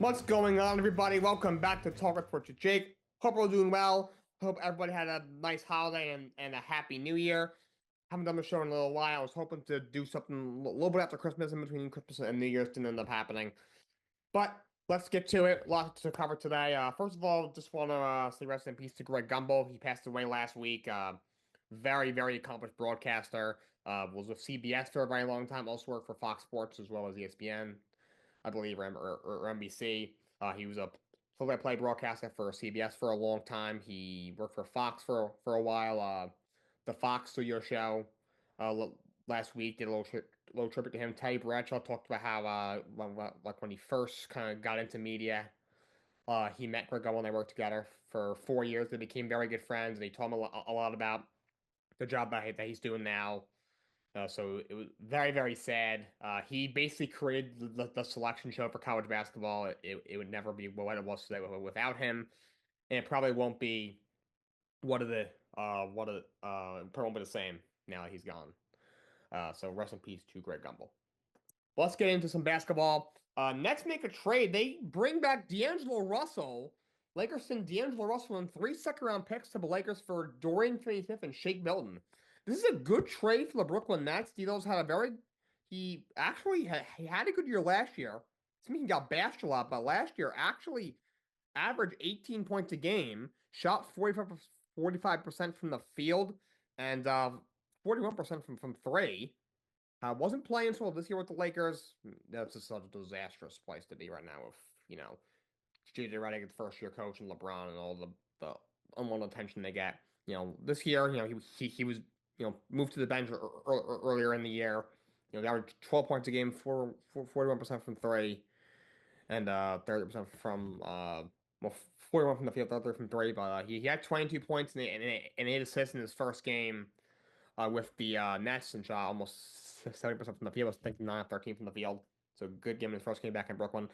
What's going on, everybody? Welcome back to Talkin Sports with Jake. Hope we're all doing well. Hope everybody had a nice holiday and a happy new year. Haven't done the show in a little while. I was hoping to do something a little bit after Christmas, in between Christmas and New Year's, didn't end up happening. But let's get to it. A lot to cover today. First of all, just want to say rest in peace to Greg Gumbel. He passed away last week. Very, very accomplished broadcaster. Was with CBS for a very long time. Also worked for Fox Sports as well as ESPN. I believe, or NBC. He was a play-by-play broadcaster for CBS for a long time. He worked for Fox for a while. The Fox Studio Show last week did a little tribute to him. Teddy Bradshaw talked about how when he first kind of got into media, he met Greg when they worked together for 4 years. They became very good friends, and he told him a lot about the job that he's doing now. So it was very, very sad. He basically created the selection show for college basketball. It would never be what it was today without him, and it probably won't be probably won't be the same now that he's gone. So rest in peace to Greg Gumbel. Let's get into some basketball. Next, make a trade. They bring back D'Angelo Russell. Lakers send D'Angelo Russell and 3 second-round picks to the Lakers for Dorian Finney-Smith and Shake Milton. This is a good trade for the Brooklyn Nets. D'Lo's had a very he had a good year last year. To me, he got bashed a lot, but last year actually averaged 18 points a game, shot 45% from the field, and 41% from three. Wasn't playing so well this year with the Lakers. That's just such a disastrous place to be right now with, JJ Redick, the first year coach, and LeBron and all the unwanted attention they get. This year, he was, moved to the bench earlier in the year. They averaged 12 points a game, 41% from three, and 30% from, 41 from the field, 30 from three. But he had 22 points and 8 assists in his first game with the Nets and shot almost 70% from the field. I was thinking 9 of 13 from the field. So good game in his first game back in Brooklyn.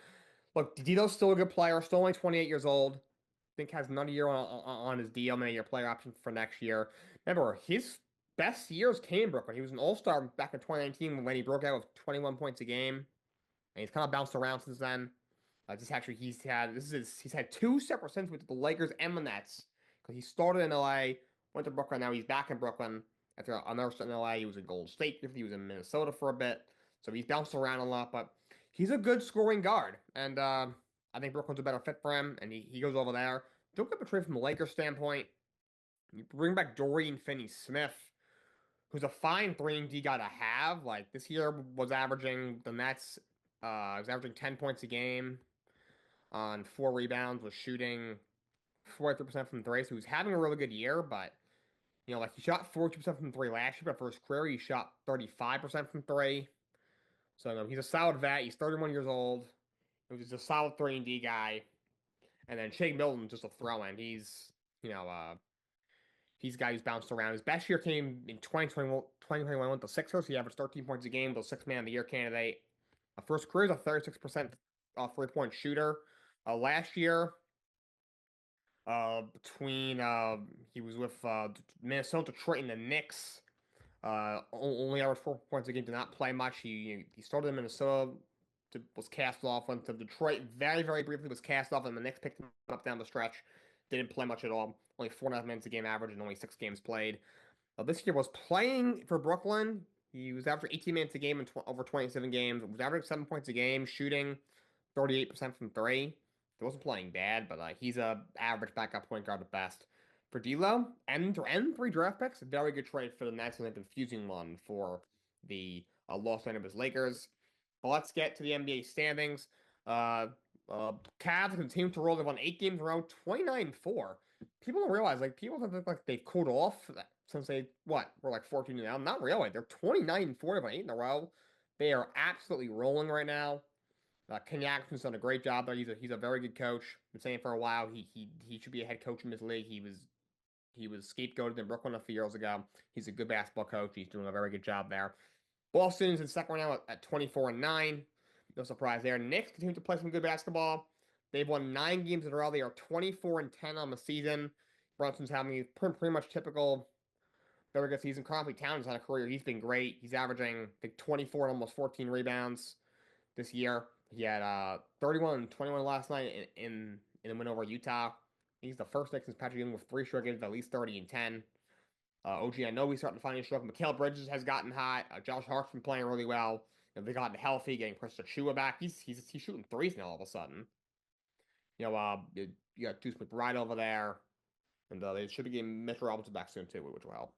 Look, Dito's still a good player, still only 28 years old. I think has another year on his deal, maybe a player option for next year. Remember, his best years came in Brooklyn. He was an all-star back in 2019 when he broke out with 21 points a game. And he's kind of bounced around since then. He's had 2 separate stints with the Lakers and the Nets. Because he started in LA, went to Brooklyn, now he's back in Brooklyn. After another stint in LA, he was in Golden State. He was in Minnesota for a bit. So he's bounced around a lot, but he's a good scoring guard. And I think Brooklyn's a better fit for him, and he goes over there. Don't get betrayed from the Lakers standpoint. You bring back Dorian Finney-Smith, who's a fine 3-and-D guy to have. Like, this year was averaging, the Nets, was averaging 10 points a game on 4 rebounds, was shooting 43% from 3, so he was having a really good year, but he shot 42% from 3 last year, but for his career, he shot 35% from 3. So, he's a solid vet. He's 31 years old. He's a solid 3-and-D guy. And then Shake Milton, just a throw-in. He's a guy who's bounced around. His best year came in 2021 with the Sixers. He averaged 13 points a game, the 6-man of the year candidate. First career is a 36% three-point shooter. Last year, he was with Minnesota, Detroit, and the Knicks. Only averaged 4 points a game. Did not play much. He started in Minnesota. Was cast off. Went to Detroit very, very briefly. Was cast off, and the Knicks picked him up down the stretch. Didn't play much at all. Only 4.5 minutes a game average, and only 6 games played. This year was playing for Brooklyn. He was averaging 18 minutes a game in over 27 games. Was averaging 7 points a game, shooting 38% from 3. He wasn't playing bad, but he's a average backup point guard at best. For D'Lo, and 3 draft picks, a very good trade for the Nets, and a confusing one for the Los Angeles Lakers. But let's get to the NBA standings. Cavs continue to roll. They've won 8 games in a row, 29-4. People don't realize, people think like they've cooled off since we're 14 now. Not really. They're 29-4. They've won 8 in a row. They are absolutely rolling right now. Ken Atkinson's done a great job there. He's a very good coach. Been saying for a while he should be a head coach in this league. He was scapegoated in Brooklyn a few years ago. He's a good basketball coach. He's doing a very good job there. Boston's in second right now at 24-9. No surprise there. Knicks continue to play some good basketball. They've won 9 games in a row. They are 24-10 on the season. Brunson's having pretty much typical very good season. Karl Towns had a career. He's been great. He's averaging 24 and almost 14 rebounds this year. He had 31 and 21 last night in the win over Utah. He's the first Knicks since Patrick Ewing with 3 straight games of at least 30 and 10. OG, I know he's starting to find his stroke. Mikal Bridges has gotten hot. Josh Hart's been playing really well. They gotten healthy, getting Chris Achua back. He's shooting threes now all of a sudden. You got Deuce McBride over there, and they should be getting Mitchell Robinson back soon too, which will help.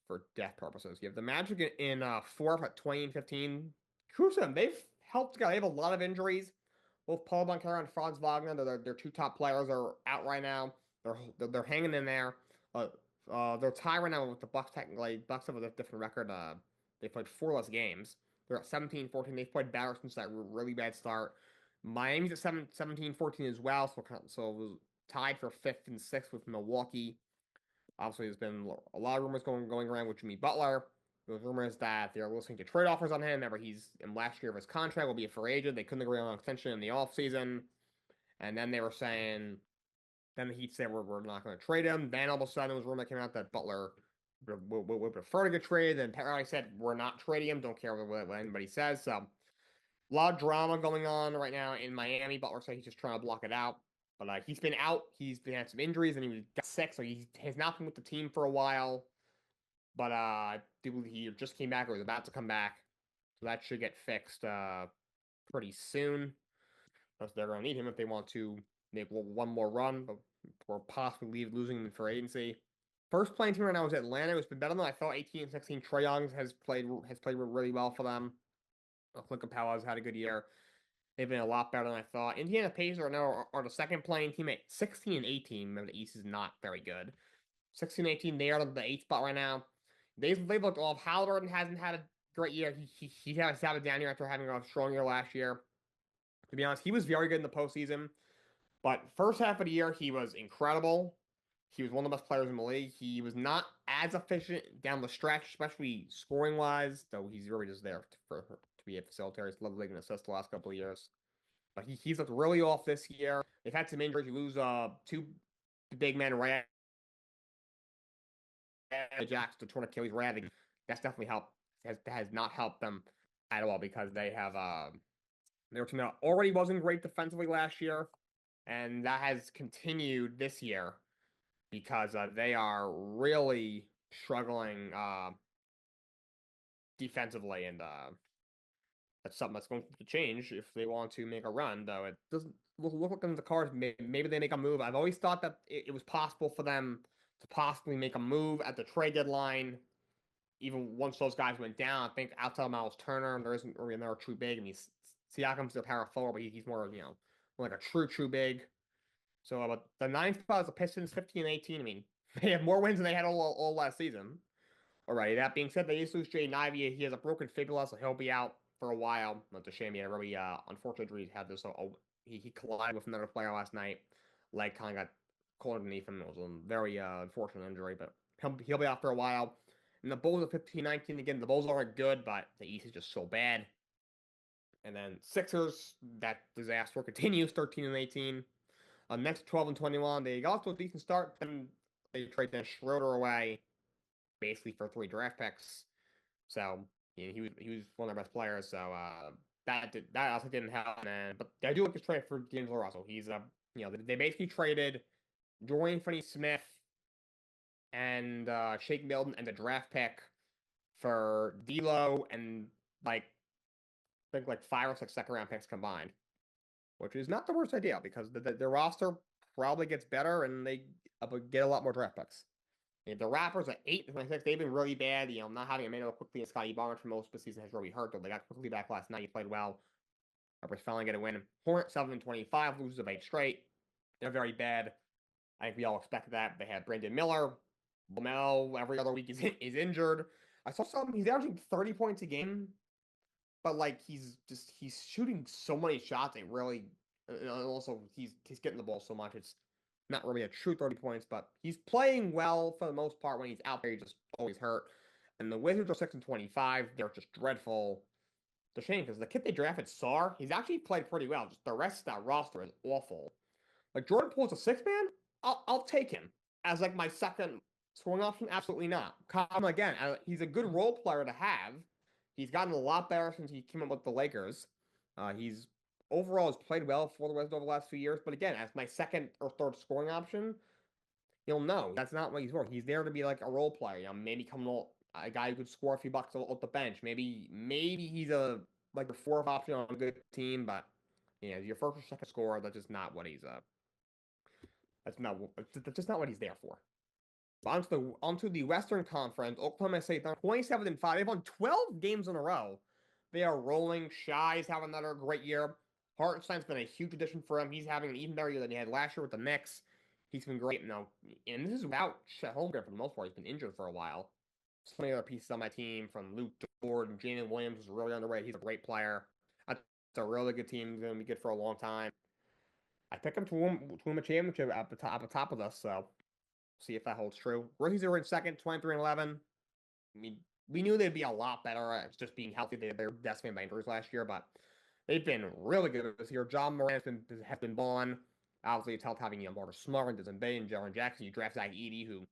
For depth purposes, you have the Magic in fourth at 20 and 15. Kudos to them. They've helped. They have a lot of injuries. Both Paul Banchero and Franz Wagner, their 2 top players, are out right now. They're hanging in there. They're tied right now with the Bucks. Technically, Bucks have a different record. They played 4 less games. They're at 17-14. They've played better since that really bad start. Miami's at 17-14 as well. So it was tied for 5th and 6th with Milwaukee. Obviously, there's been a lot of rumors going around with Jimmy Butler. There's rumors that they're listening to trade offers on him. Remember, he's in last year of his contract, will be a free agent. They couldn't agree on an extension in the offseason. And then they were saying, then the Heat said, we're not going to trade him. Then all of a sudden, it was a rumor that came out that Butler would prefer to get traded. Then Pat Riley said, we're not trading him. Don't care what anybody says. So, a lot of drama going on right now in Miami. Butler said he's just trying to block it out. But he's been out. He's had some injuries, and he got sick, so he has not been with the team for a while. But he just came back or was about to come back. So that should get fixed pretty soon. Because they're going to need him if they want to make one more run or possibly losing him for agency. First playing team right now is Atlanta. It's been better than I thought. 18 and 16. Trae Young has played really well for them. Clint Capella has had a good year. They've been a lot better than I thought. Indiana Pacers are the second playing team at 16 and 18. Remember, the East is not very good. 16 and 18, they are on the 8th spot right now. They've looked off. Halliburton hasn't had a great year. He had a down year after having a strong year last year. To be honest, he was very good in the postseason. But first half of the year, he was incredible. He was one of the best players in the league. He was not as efficient down the stretch, especially scoring wise, though he's really just there to be a facilitator. He's led the league in assists the last couple of years. But he's looked really off this year. They've had some injuries. You lose 2 big men right Jacks to torn Achilles right. That's definitely helped. Has not helped them at all because they have their team that already wasn't great defensively last year, and that has continued this year because they are really struggling defensively, and that's something that's going to change if they want to make a run. Though it doesn't look like in the cards. Maybe they make a move. I've always thought that it was possible for them to possibly make a move at the trade deadline. Even once those guys went down, I think outside of Miles Turner, there isn't really another true big. I mean, Siakam's a power forward, but he's more, like a true big. So, but the 9th spot is the Pistons, 15 and 18. I mean, they have more wins than they had all last season. Alrighty, that being said, they used to lose Jaden Ivey. He has a broken fibula, so he'll be out for a while. That's a shame. He had a really unfortunate injury. He had this. He collided with another player last night. Leg kind of got caught underneath him. It was a very unfortunate injury, but he'll be out for a while. And the Bulls are 15-19. Again, the Bulls aren't good, but the East is just so bad. And then Sixers, that disaster continues, 13 and 18. Next 12 and 21, they got to a decent start. Then they trade Dennis Schroeder away, basically for 3 draft picks. So he was one of their best players. So that also didn't help. But I do like this trade for D'Angelo Russell. He's they basically traded Dorian Finney-Smith and Shake Milton and the draft pick for D'Lo and I think 5 or 6 second round picks combined, which is not the worst idea because the roster probably gets better and they get a lot more draft picks. The Raptors at 8 and 26, they've been really bad. Not having Emmanuel quickly and Scotty Barnes for most of the season has really hurt them. They got quickly back last night. He played well. Raptors finally get a win. Hornets 7 and 25, loses of 8 straight. They're very bad. I think we all expected that. They had Brandon Miller. Lamelo every other week is injured. I saw he's averaging 30 points a game, but he's shooting so many shots. It really, also he's getting the ball so much. It's not really a true 30 points, but he's playing well for the most part. When he's out there, he's just always hurt. And the Wizards are 6 and 25. They're just dreadful. It's a shame because the kid they drafted, Sarr, he's actually played pretty well. Just the rest of that roster is awful. Jordan Poole's a 6-man. I'll take him as my second scoring option. Absolutely not. Again, he's a good role player to have. He's gotten a lot better since he came up with the Lakers. He's overall has played well for the Wizards over the last few years, but again, as my second or third scoring option, you'll know that's not what he's for. He's there to be like a role player. Maybe come a guy who could score a few bucks off the bench. Maybe he's a like a fourth option on a good team, but your first or second scorer. That's just not what he's. That's just not what he's there for. Onto the Western Conference. Oklahoma State, they're 27-5. They've won 12 games in a row. They are rolling. Shy's having another great year. Hartenstein's been a huge addition for him. He's having an even better year than he had last year with the Knicks. He's been great now, and this is without Chet Holmgren for the most part. He's been injured for a while. So many other pieces on my team, from Luke Dort and Jalen Williams, was really underrated. He's a great player. That's a really good team. Going to be good for a long time. I pick him to win a championship at the top of this. So see if that holds true. Rookies are in second, 23-11. I mean, we knew they'd be a lot better at just being healthy. They were decimated by injuries last year, but they've been really good this year. John Moran has been gone. Obviously, it's helped having Marcus Smart and Bay and Jaren Jackson. You draft Zach Edey, who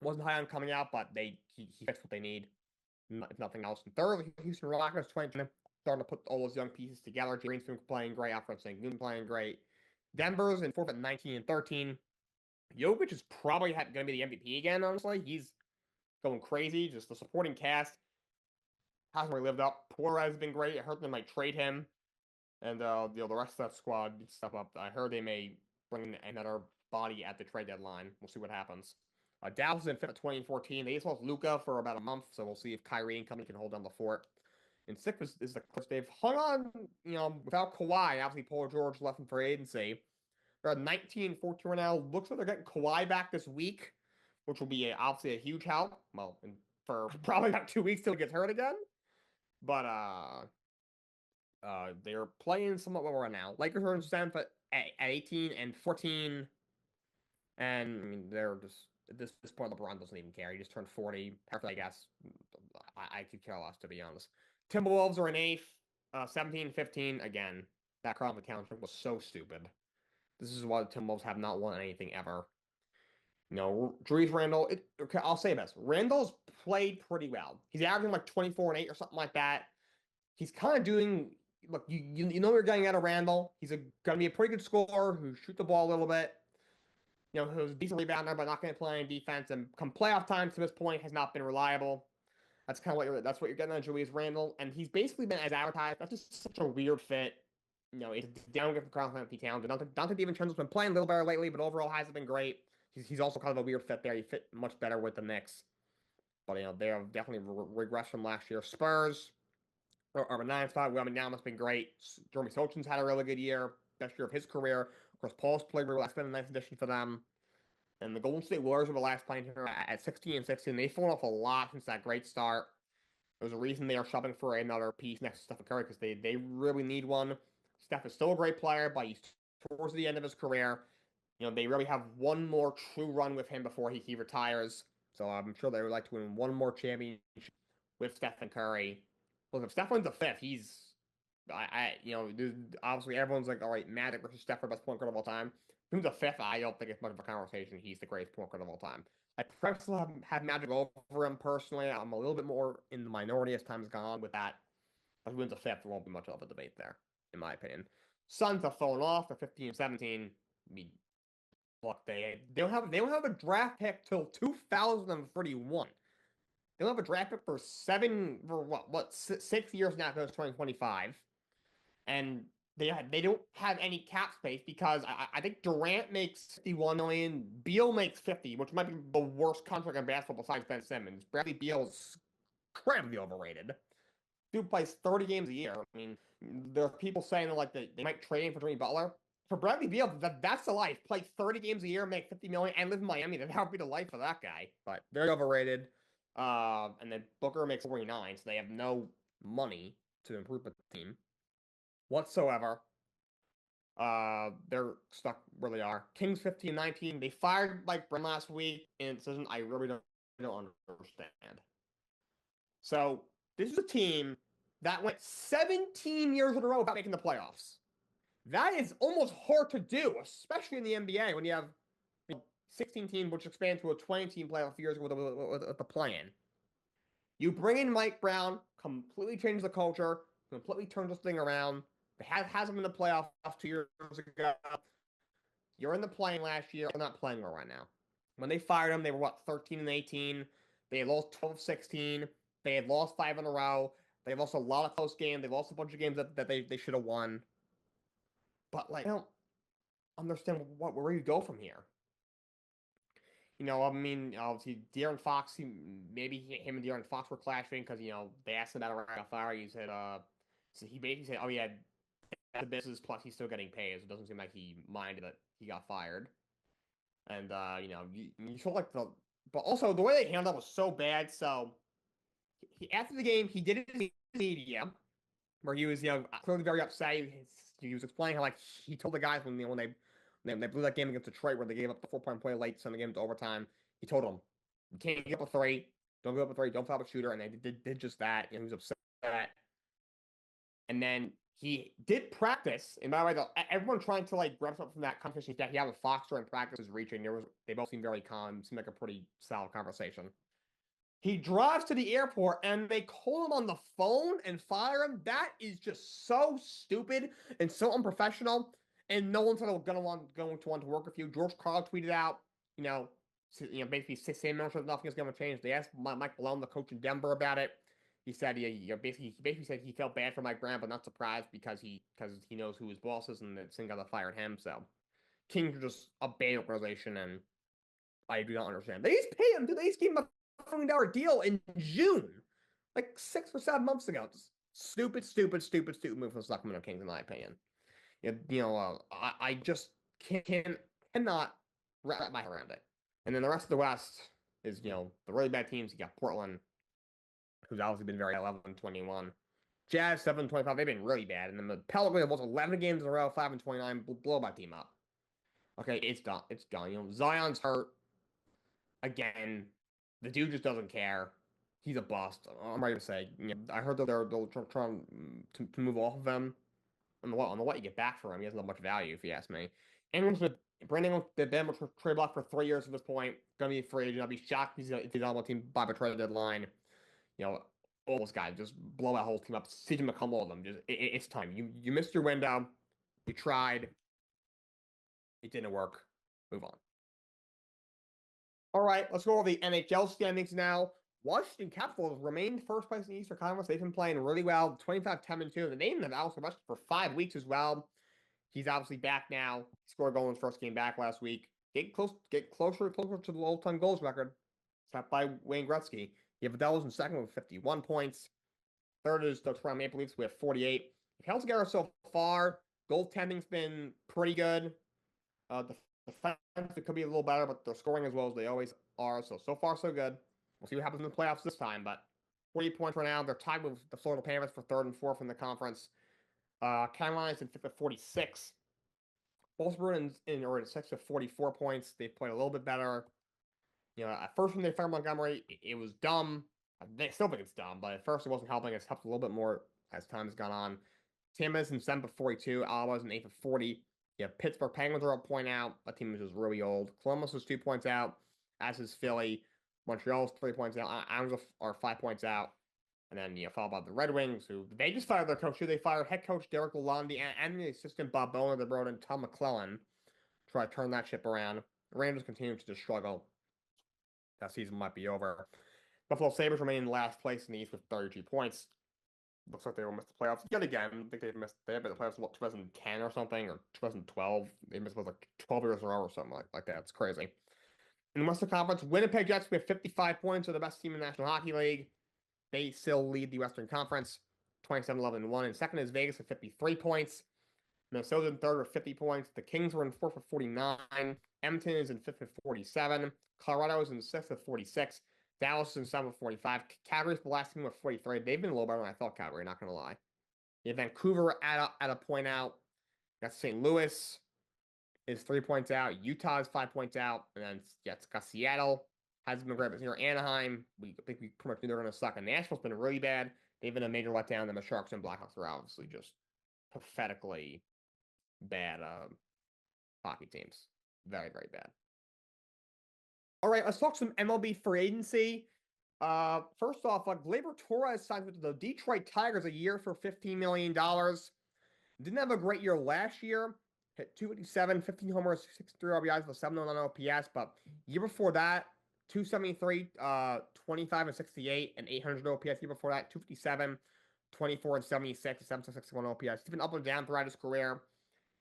wasn't high on coming out, but he fits what they need, if nothing else. And third, Houston Rockets, 2020, starting to put all those young pieces together. James been playing great. Alfred Sengun playing great. Denver's in fourth at 19-13. Jokic is probably going to be the MVP again, honestly. He's going crazy. Just the supporting cast hasn't really lived up. Porter has been great. I heard they might trade him. And the rest of that squad step up. I heard they may bring another body at the trade deadline. We'll see what happens. Dallas is in fifth at 20-14. They just lost Luka for about a month, so we'll see if Kyrie and company can hold down the fort. And sixth is the Clippers. They've hung on, without Kawhi. Obviously, Paul George left them for agency. They're at 19-14 right now. Looks like they're getting Kawhi back this week, which will be obviously a huge help. Well, for probably about 2 weeks till he gets hurt again. But they're playing somewhat well right now. Lakers are in seventh at 18-14, and I mean they're just at this point LeBron doesn't even care. He just turned 40. After I guess I could care less, to be honest. Timberwolves are in eighth, 17-15. Again, that crowd of township was so stupid. This is why the Timberwolves have not won anything ever. Julius Randle. Okay, I'll say this: Randle's played pretty well. He's averaging like 24-8 or something like that. He's kind of doing. Look, you know what you're getting out of Randle. He's going to be a pretty good scorer who shoot the ball a little bit. Who's a decent rebounder, but not going to play any defense. And come playoff time to this point, has not been reliable. That's kind of what you're getting on Julius Randle, and he's basically been as advertised. That's just such a weird fit. It's downgrade for Karl-Anthony Towns. Dante DiVincenzo's been playing a little better lately, but overall hasn't been great. He's also kind of a weird fit there. He fit much better with the Knicks, but they have definitely regressed from last year. Spurs are a 9 spot. Well, now has been great. Jeremy Sochan's had a really good year, best year of his career. Of course, Paul's played really well. That's been a nice addition for them. And the Golden State Warriors were the last playing here at 16-16. They've fallen off a lot since that great start. There's a reason they are shopping for another piece next to Stephen Curry, because they really need one. Steph is still a great player, but he's towards the end of his career. They really have one more true run with him before he retires. So I'm sure they would like to win one more championship with Stephen Curry. Well, if Steph wins the fifth, obviously everyone's like, all right, Magic versus Steph, best point guard of all time. If he's the fifth, I don't think it's much of a conversation. He's the greatest point guard of all time. I personally have Magic over him personally. I'm a little bit more in the minority as time has gone on with that. But if he wins the fifth, there won't be much of a debate there, in my opinion. Suns have fallen off. They're 15-17. Look, they don't have a draft pick till 2031. They don't have a draft pick for 6 years now, because it's 2025, and they don't have any cap space because I think Durant makes 51 million, Beal makes 50, which might be the worst contract in basketball besides Ben Simmons. Bradley Beal's incredibly overrated. Dude plays 30 games a year. I mean, there are people saying that they might trade him for Jimmy Butler. For Bradley Beal, that's the life. Play 30 games a year, make 50 million, and live in Miami. That would be the life for that guy. But very overrated. And then Booker makes 49, so they have no money to improve the team whatsoever. They're stuck where they are. Kings 15-19. They fired Mike Brown last week in a decision I really don't understand. So this is a team that went 17 years in a row without making the playoffs. That is almost hard to do, especially in the NBA when you have 16 teams, which expand to a 20-team playoff years with the play-in. You bring in Mike Brown, completely change the culture, completely turn this thing around. Has them in the playoffs 2 years ago. You're in the playing last year. They're not playing well right now. When they fired him, they were what 13 and 18. They had lost 12-16. They had lost 5 in a row. They've lost a lot of close games. They've lost a bunch of games that they should have won. But like, I don't understand where you go from here. I mean, obviously, De'Aaron Fox, him and De'Aaron Fox were clashing because, they asked him about a right fire. He said, so he basically said, oh, yeah, that's the business, plus he's still getting paid. So it doesn't seem like he minded that he got fired. And, you feel like but also the way they handled it was so bad. So after the game, he did it in the media where he was, clearly very upset. He was explaining how, like, he told the guys when they blew that game against Detroit where they gave up the 4-point play late, sent the game to overtime. He told them, you can't give up a three. Don't give up a three. Don't foul a shooter. And they did just that. He was upset. And then he did practice. And by the way, everyone trying to like grab something from that conversation that he had with Fox during practice was reaching. They both seemed very calm. Seemed like a pretty solid conversation. He drives to the airport and they call him on the phone and fire him. That is just so stupid and so unprofessional. And no one's going to want to work with you. George Karl tweeted out, basically saying nothing is going to change. They asked Mike Malone, the coach in Denver, about it. He said, basically said he felt bad for Mike Brown, but not surprised because he knows who his boss is and the same guy that fired him. So Kings are just a bad organization, and I do not understand. They just pay him. They just gave him a $1 million deal in June, like 6 or 7 months ago. It's stupid move from the Sacramento Kings, in my opinion. I just cannot wrap my head around it. And then the rest of the West is, the really bad teams. You got Portland, who's obviously been very 11-21. Jazz 7-25. They've been really bad. And then the Pelicans lost 11 games in a row, 5-29. Blow my team up. Okay, it's done. It's done. Zion's hurt again. The dude just doesn't care. He's a bust. I'm ready to say. I heard that they'll try to move off of him. On the what you get back for him, he doesn't have much value, if you ask me. Brandon the Ben will trade block for 3 years at this point. Gonna be a free agent. I'll be shocked if he's on the team by the trade deadline. All those guys just blow that whole team up. CJ McCollum, all of them. It's time. You missed your window. You tried. It didn't work. Move on. All right, let's go over the NHL standings now. Washington Capitals remained first place in the Eastern Conference. They've been playing really well, 25-10-2. The name of Alex Ovechkin for 5 weeks as well. He's obviously back now. He scored a goal in his first game back last week. Get closer to the all-time goals record set by Wayne Gretzky. You have Devils in second with 51 points. Third is the Toronto Maple Leafs with 48. If held together so far, goaltending's been pretty good. The defense, it could be a little better, but they're scoring as well as they always are. So far, so good. We'll see what happens in the playoffs this time, but 48 points right now. They're tied with the Florida Panthers for third and fourth in the conference. Carolina's in fifth with 46. Baltimore are in sixth with 44 points. They played a little bit better. At first when they fired Montgomery, it was dumb. They still think it's dumb, but at first it wasn't helping. It's helped a little bit more as time has gone on. Tampa's in 7th with 42. Ottawa's in 8th with 40. Pittsburgh Penguins are a point out. A team is really old. Columbus is 2 points out, as is Philly. Montreal's 3 points out. Islanders are 5 points out. And then, followed by the Red Wings, who they just fired their coach. They fired head coach Derek Lalonde and the assistant Bob Boner. They brought in Tom McClellan to try to turn that ship around. The Rangers continue to just struggle. That season might be over. Buffalo Sabres remain in last place in the East with 32 points. Looks like they will miss the playoffs yet again. I think they've missed. They have been the playoffs in 2010 or something, or 2012. They missed like 12 years in a row or something like that. It's crazy. In the Western Conference, Winnipeg Jets with 55 points are the best team in the National Hockey League. They still lead the Western Conference, 27-11-1. And second is Vegas with 53 points. Minnesota in third with 50 points. The Kings were in fourth with 49. Edmonton is in fifth with 47. Colorado is in sixth with 46. Dallas is in seventh with 45. Calgary's the last team with 43. They've been a little better than I thought, Calgary, not going to lie. You have Vancouver at a point out. Got St. Louis is 3 points out. Utah is 5 points out. And then it's got Seattle. Hasn't been great, but Anaheim, we think we pretty much knew they're going to suck. And Nashville's been really bad. They've been a major letdown. And the Sharks and Blackhawks are obviously just pathetically bad hockey teams. Very, very bad. All right, let's talk some MLB free agency. First off, Gleyber Torres signed with the Detroit Tigers a year for $15 million. Didn't have a great year last year. Hit 257, 15 homers, 63 RBIs with 709 OPS. But year before that, 273, 25 and 68, and 800 OPS. Year before that, 257, 24 and 76, 761 OPS. He's been up and down throughout his career.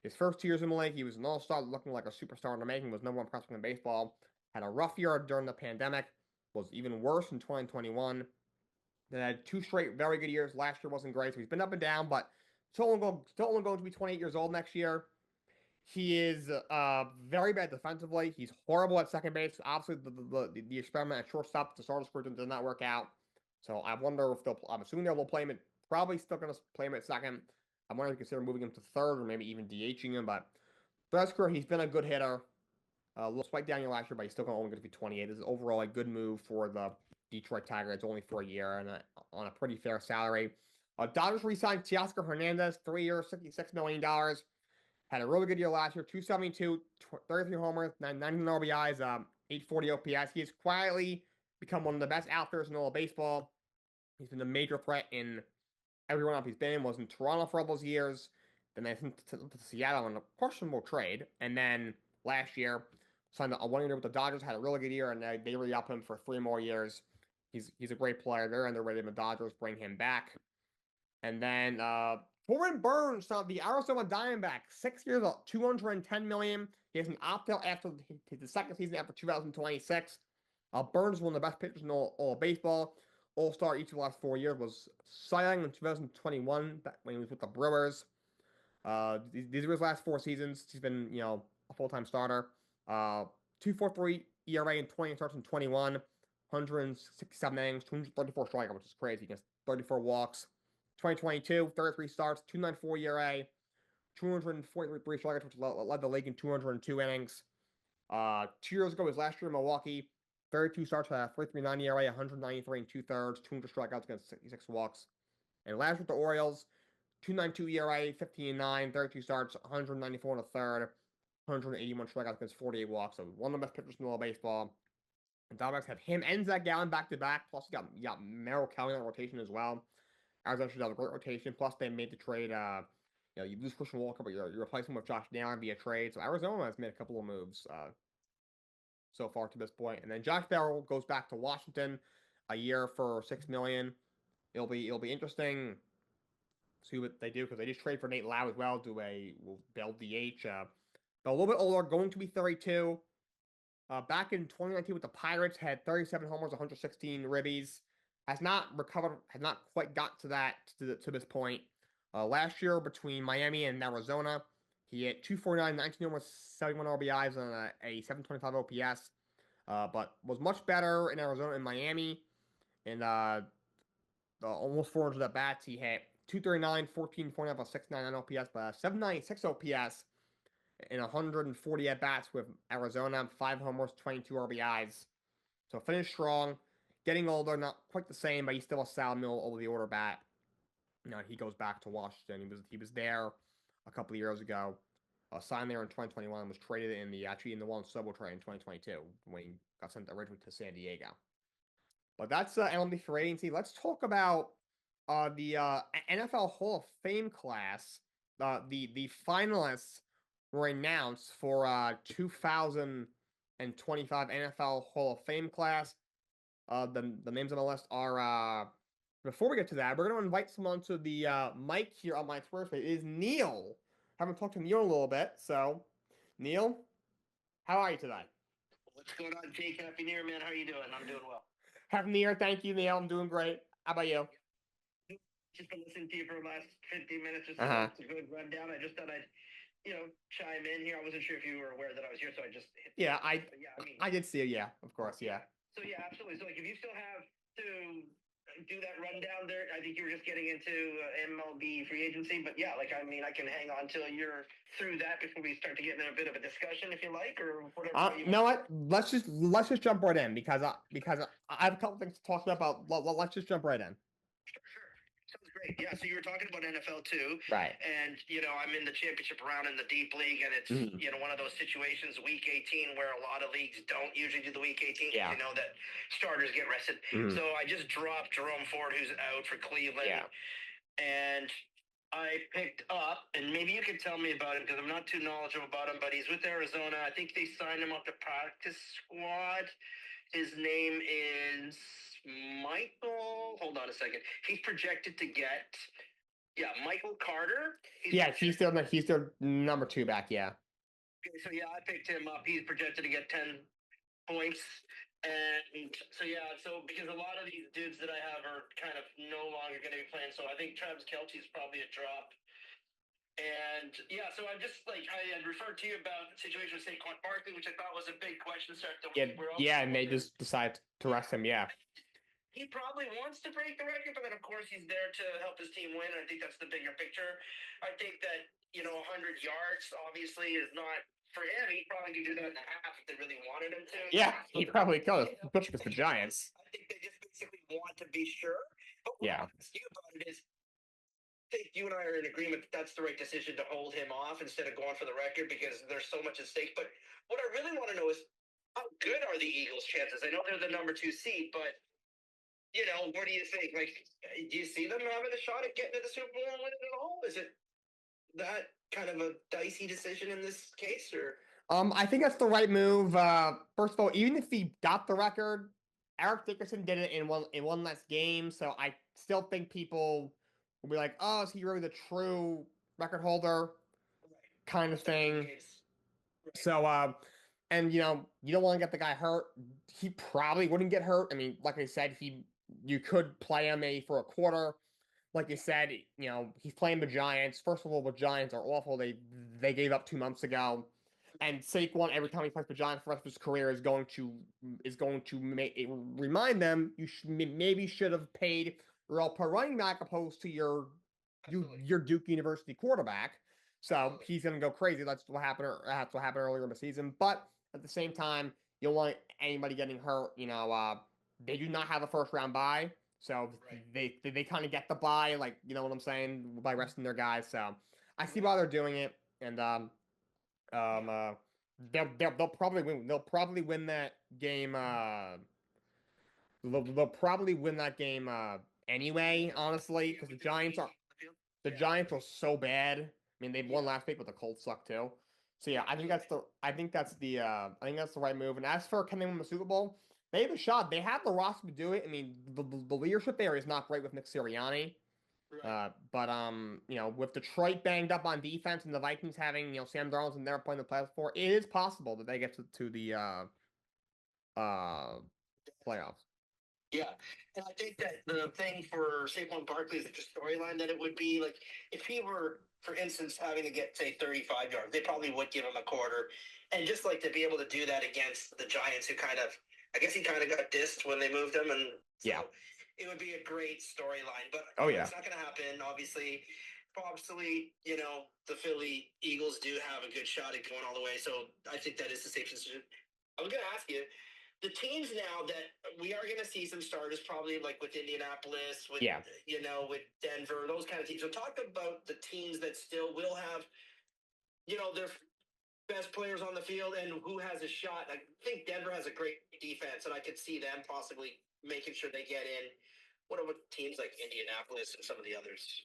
His first 2 years in the league, he was an all-star, looking like a superstar in the making, was number one prospect in baseball. Had a rough year during the pandemic, was even worse in 2021. Then had 2 straight very good years. Last year wasn't great, so he's been up and down, but still only going to be 28 years old next year. He is very bad defensively. He's horrible at second base. Obviously, the experiment at shortstop to start his career did not work out. So I wonder if they'll. I'm assuming they'll play him. Probably still going to play him at second. I'm wondering if they consider moving him to third or maybe even DHing him. But for his career, he's been a good hitter. A little spike down year last year, but he's still only going to be 28. This is overall a good move for the Detroit Tigers. It's only for a year and on a pretty fair salary. Dodgers re-signed Teoscar Hernandez, 3 years, $66 million. Had a really good year last year, 272, 33 homers, 19 RBIs, 840 OPS. He has quietly become one of the best outfielders in all of baseball. He's been a major threat in every run-up he's been in. Was in Toronto for all those years. Then they sent to Seattle on a questionable trade. And then last year, signed a 1 year with the Dodgers, had a really good year, and they re-upped him for 3 more years. He's a great player. They're underrated. The Dodgers bring him back. And then Corbin Burns signed the Arizona Diamondbacks, 6 years, $210 million. He has an opt-out after the second season after 2026. Burns is one of the best pitchers in all of baseball. All-star each of the last 4 years. Was Cy Young in 2021 when he was with the Brewers. These are his last 4 seasons. He's been, a full-time starter. 2.43 ERA in 20 starts in 21. 167 innings, 234 strikeouts, which is crazy. Against 34 walks. 2022, 33 starts, 294 ERA, 243 strikeouts, which led the league in 202 innings. 2 years ago, his last year in Milwaukee, 32 starts, 3.39 ERA, 193 and 2/3, 200 strikeouts against 66 walks. And last year with the Orioles, 292 ERA, 15-9, 32 starts, 194 and a third, 181 strikeouts against 48 walks. So one of the best pitchers in all of baseball. The Diamondbacks have him and Zach Gallen back to back. Plus, you got Merrill Kelly on rotation as well. Arizona should have a great rotation. Plus, they made the trade. You lose Christian Walker, but you're replacing him with Josh Allen via trade. So Arizona has made a couple of moves so far to this point. And then Josh Bell goes back to Washington, a year for $6 million. It'll be interesting to see what they do because they just trade for Nate Lau as well. Will Bell DH? But a little bit older, going to be 32. Back in 2019 with the Pirates, had 37 homers, 116 ribbies. Has not recovered, has not quite got to this point. Last year between Miami and Arizona, he hit 249, 19 homers, 71 RBIs, and a 725 OPS. But was much better in Arizona and Miami. And almost 400 at bats. He hit 239, 14, 49, 699 OPS, but 796 OPS in 140 at bats with Arizona, 5 homers, 22 RBIs. So finished strong. Getting older, not quite the same, but he's still a solid middle over the order bat. He goes back to Washington. He was there a couple of years ago. Signed there in 2021. Was traded in the one Sobo trade in 2022 when he got sent originally to San Diego. But that's MLB free agency. Let's talk about the NFL Hall of Fame class. The finalists were announced for 2025 NFL Hall of Fame class. The names on the list are. Before we get to that, we're going to invite someone to the mic here on my Twitter space. It is Neil. Haven't talked to Neil in a little bit, so Neil, how are you today? What's going on, Jake? Happy New Year, man. How are you doing? I'm doing well. Happy New Year. Thank you, Neil. I'm doing great. How about you? Just been listening to you for the last 15 minutes or so. It's a good rundown. I just thought I'd, chime in here. I wasn't sure if you were aware that I was here, so I just hit. I did see it. Yeah, of course. Yeah. So yeah, absolutely. So if you still have to do that rundown there, I think you were just getting into MLB free agency, but yeah, I can hang on till you're through that before we start to get in a bit of a discussion, if you like, or whatever. You know what? Let's just jump right in because I have a couple things to talk about. Let's just jump right in. Sure. Sounds great. Yeah, so you were talking about NFL too. Right. And, I'm in the championship round in the deep league, and it's, one of those situations, week 18, where a lot of leagues don't usually do the week 18. Yeah. That starters get rested. So I just dropped Jerome Ford, who's out for Cleveland. Yeah. And I picked up, and maybe you can tell me about him because I'm not too knowledgeable about him, but he's with Arizona. I think they signed him off the practice squad. His name is Michael. Hold on a second. He's projected to get, yeah, Michael Carter. Yeah, he's their number 2 back. Yeah. Okay, so yeah, I picked him up. He's projected to get 10 points. And so yeah, so because a lot of these dudes that I have are kind of no longer going to be playing, so I think Travis Kelce is probably a drop. And yeah, so I'm just like I had referred to you about the situation with Saquon Barkley, which I thought was a big question to start the week. Yeah, and they just decide to rest him. Yeah. He probably wants to break the record, but then of course he's there to help his team win. I think that's the bigger picture. I think that 100 yards obviously is not for him. He probably could do that in a half if they really wanted him to. Yeah, he probably could, especially against the Giants. I think they just basically want to be sure. But what I ask you about it is, I think you and I are in agreement that that's the right decision to hold him off instead of going for the record because there's so much at stake. But what I really want to know is how good are the Eagles' chances? I know they're the number 2 seed, but what do you think? Like, do you see them having a shot at getting to the Super Bowl and winning it all? Is it that kind of a dicey decision in this case, or? I think that's the right move. First of all, even if he got the record, Eric Dickerson did it in one less game, so I still think people will be like, "Oh, is he really the true record holder?" Kind of thing. Right. So, and you don't want to get the guy hurt. He probably wouldn't get hurt. I mean, like I said, you could play him for a quarter. Like you said, he's playing the Giants. First of all, the Giants are awful. They gave up 2 months ago, and Saquon every time he plays the Giants for the rest of his career is going to remind them you maybe should have paid your all-pro running back opposed to your Duke University quarterback. So he's going to go crazy. That's what happened. That's what happened earlier in the season. But at the same time, you don't want anybody getting hurt. They do not have a first round bye. So they kind of get the bye, like, you know what I'm saying, by resting their guys. So I see why they're doing it, and they'll probably win. They'll probably win that game. They'll probably win that game anyway. Honestly, because the Giants are so bad. I mean, they won last week, but the Colts suck too. So yeah, I think that's the right move. And as for can they win the Super Bowl? They have a shot. They have the roster to do it. I mean, the leadership there is not great with Nick Sirianni. Right. But with Detroit banged up on defense and the Vikings having Sam Darnold and they're playing the playoffs for, it is possible that they get to the playoffs. Yeah, and I think that the thing for Saquon Barkley is the storyline that it would be like if he were, for instance, having to get say 35 yards, they probably would give him a quarter, and just like to be able to do that against the Giants, who I guess he kind of got dissed when they moved him, and so yeah, it would be a great storyline. But it's not going to happen. Obviously, the Philly Eagles do have a good shot at going all the way, so I think that is the safe decision. I was going to ask you the teams now that we are going to see some starters, probably like with Indianapolis, with with Denver, those kind of teams. So talk about the teams that still will have, their best players on the field and who has a shot. I think Denver has a great defense, and I could see them possibly making sure they get in. What about teams like Indianapolis and some of the others?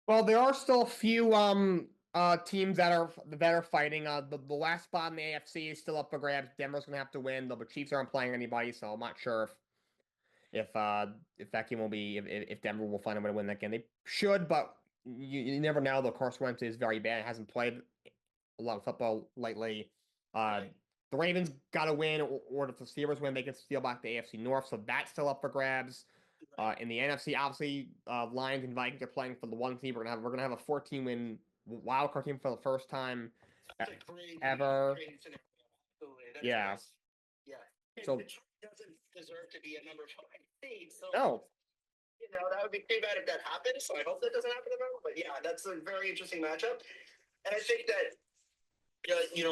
Well, there are still a few teams that are fighting. The last spot in the AFC is still up for grabs. Denver's gonna have to win. The Chiefs aren't playing anybody, so I'm not sure if that game will be if Denver will find a way to win that game. They should, but you never know. The Carson Wentz is very bad. Hasn't played a lot of football lately. The Ravens got to win, or if the Steelers win, they can steal back the AFC North. So that's still up for grabs. In the NFC, obviously, Lions and Vikings are playing for the 1 seed. We're gonna have a 14-win wild card team for the first time ever. Yeah. Yeah. So Detroit doesn't deserve to be a number 5 seed. So no. That would be too bad if that happens. So I hope that doesn't happen to them. But yeah, that's a very interesting matchup. And I think that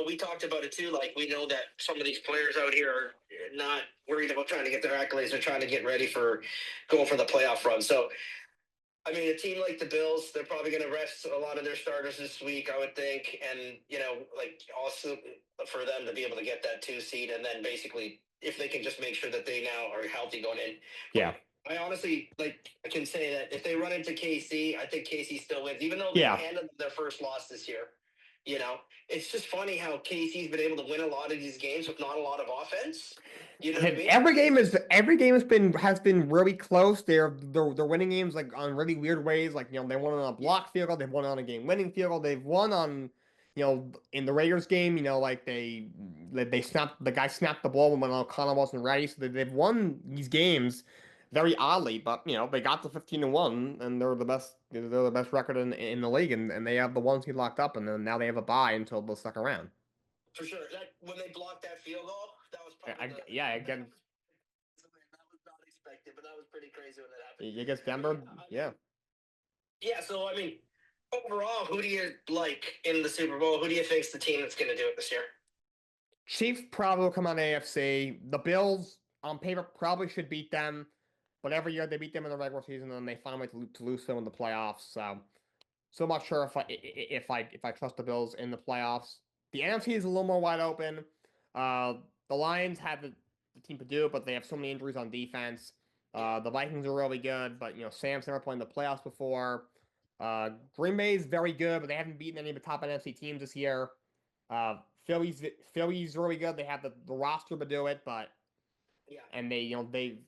we talked about it too. Like, we know that some of these players out here are not worried about trying to get their accolades. They're trying to get ready for going for the playoff run. So, I mean, a team like the Bills, they're probably going to rest a lot of their starters this week, I would think. And, also for them to be able to get that 2 seed. And then basically, if they can just make sure that they now are healthy going in. Yeah. I honestly I can say that if they run into KC, I think KC still wins, even though Yeah. they handed them their first loss this year. You know, it's just funny how KC's been able to win a lot of these games with not a lot of offense. You know what I mean? Every game has been really close. They're winning games like on really weird ways. Like they won on a block field goal, they've won on a game winning field goal, they've won on in the Raiders game. Like they snapped the guy snapped the ball when O'Connell wasn't ready. So they've won these games very oddly, but they got to 15-1 and they're the best. They're the best record in the league, and they have the 1 seed locked up, and then now they have a bye until the second round. For sure. That when they blocked that field goal, that was probably Again, that was not expected, but that was pretty crazy when that happened. against Denver, yeah. Yeah, so I mean, overall, who do you like in the Super Bowl? Who do you think's the team that's going to do it this year? Chiefs probably will come on AFC. The Bills, on paper, probably should beat them, but every year they beat them in the regular season, and they find a way to lose them in the playoffs. So I'm not sure if I trust the Bills in the playoffs. The NFC is a little more wide open. The Lions have the team to do it, but they have so many injuries on defense. The Vikings are really good, but Sam's never played in the playoffs before. Green Bay's very good, but they haven't beaten any of the top NFC teams this year. Uh, Philly's really good. They have the roster to do it, but Yeah. and they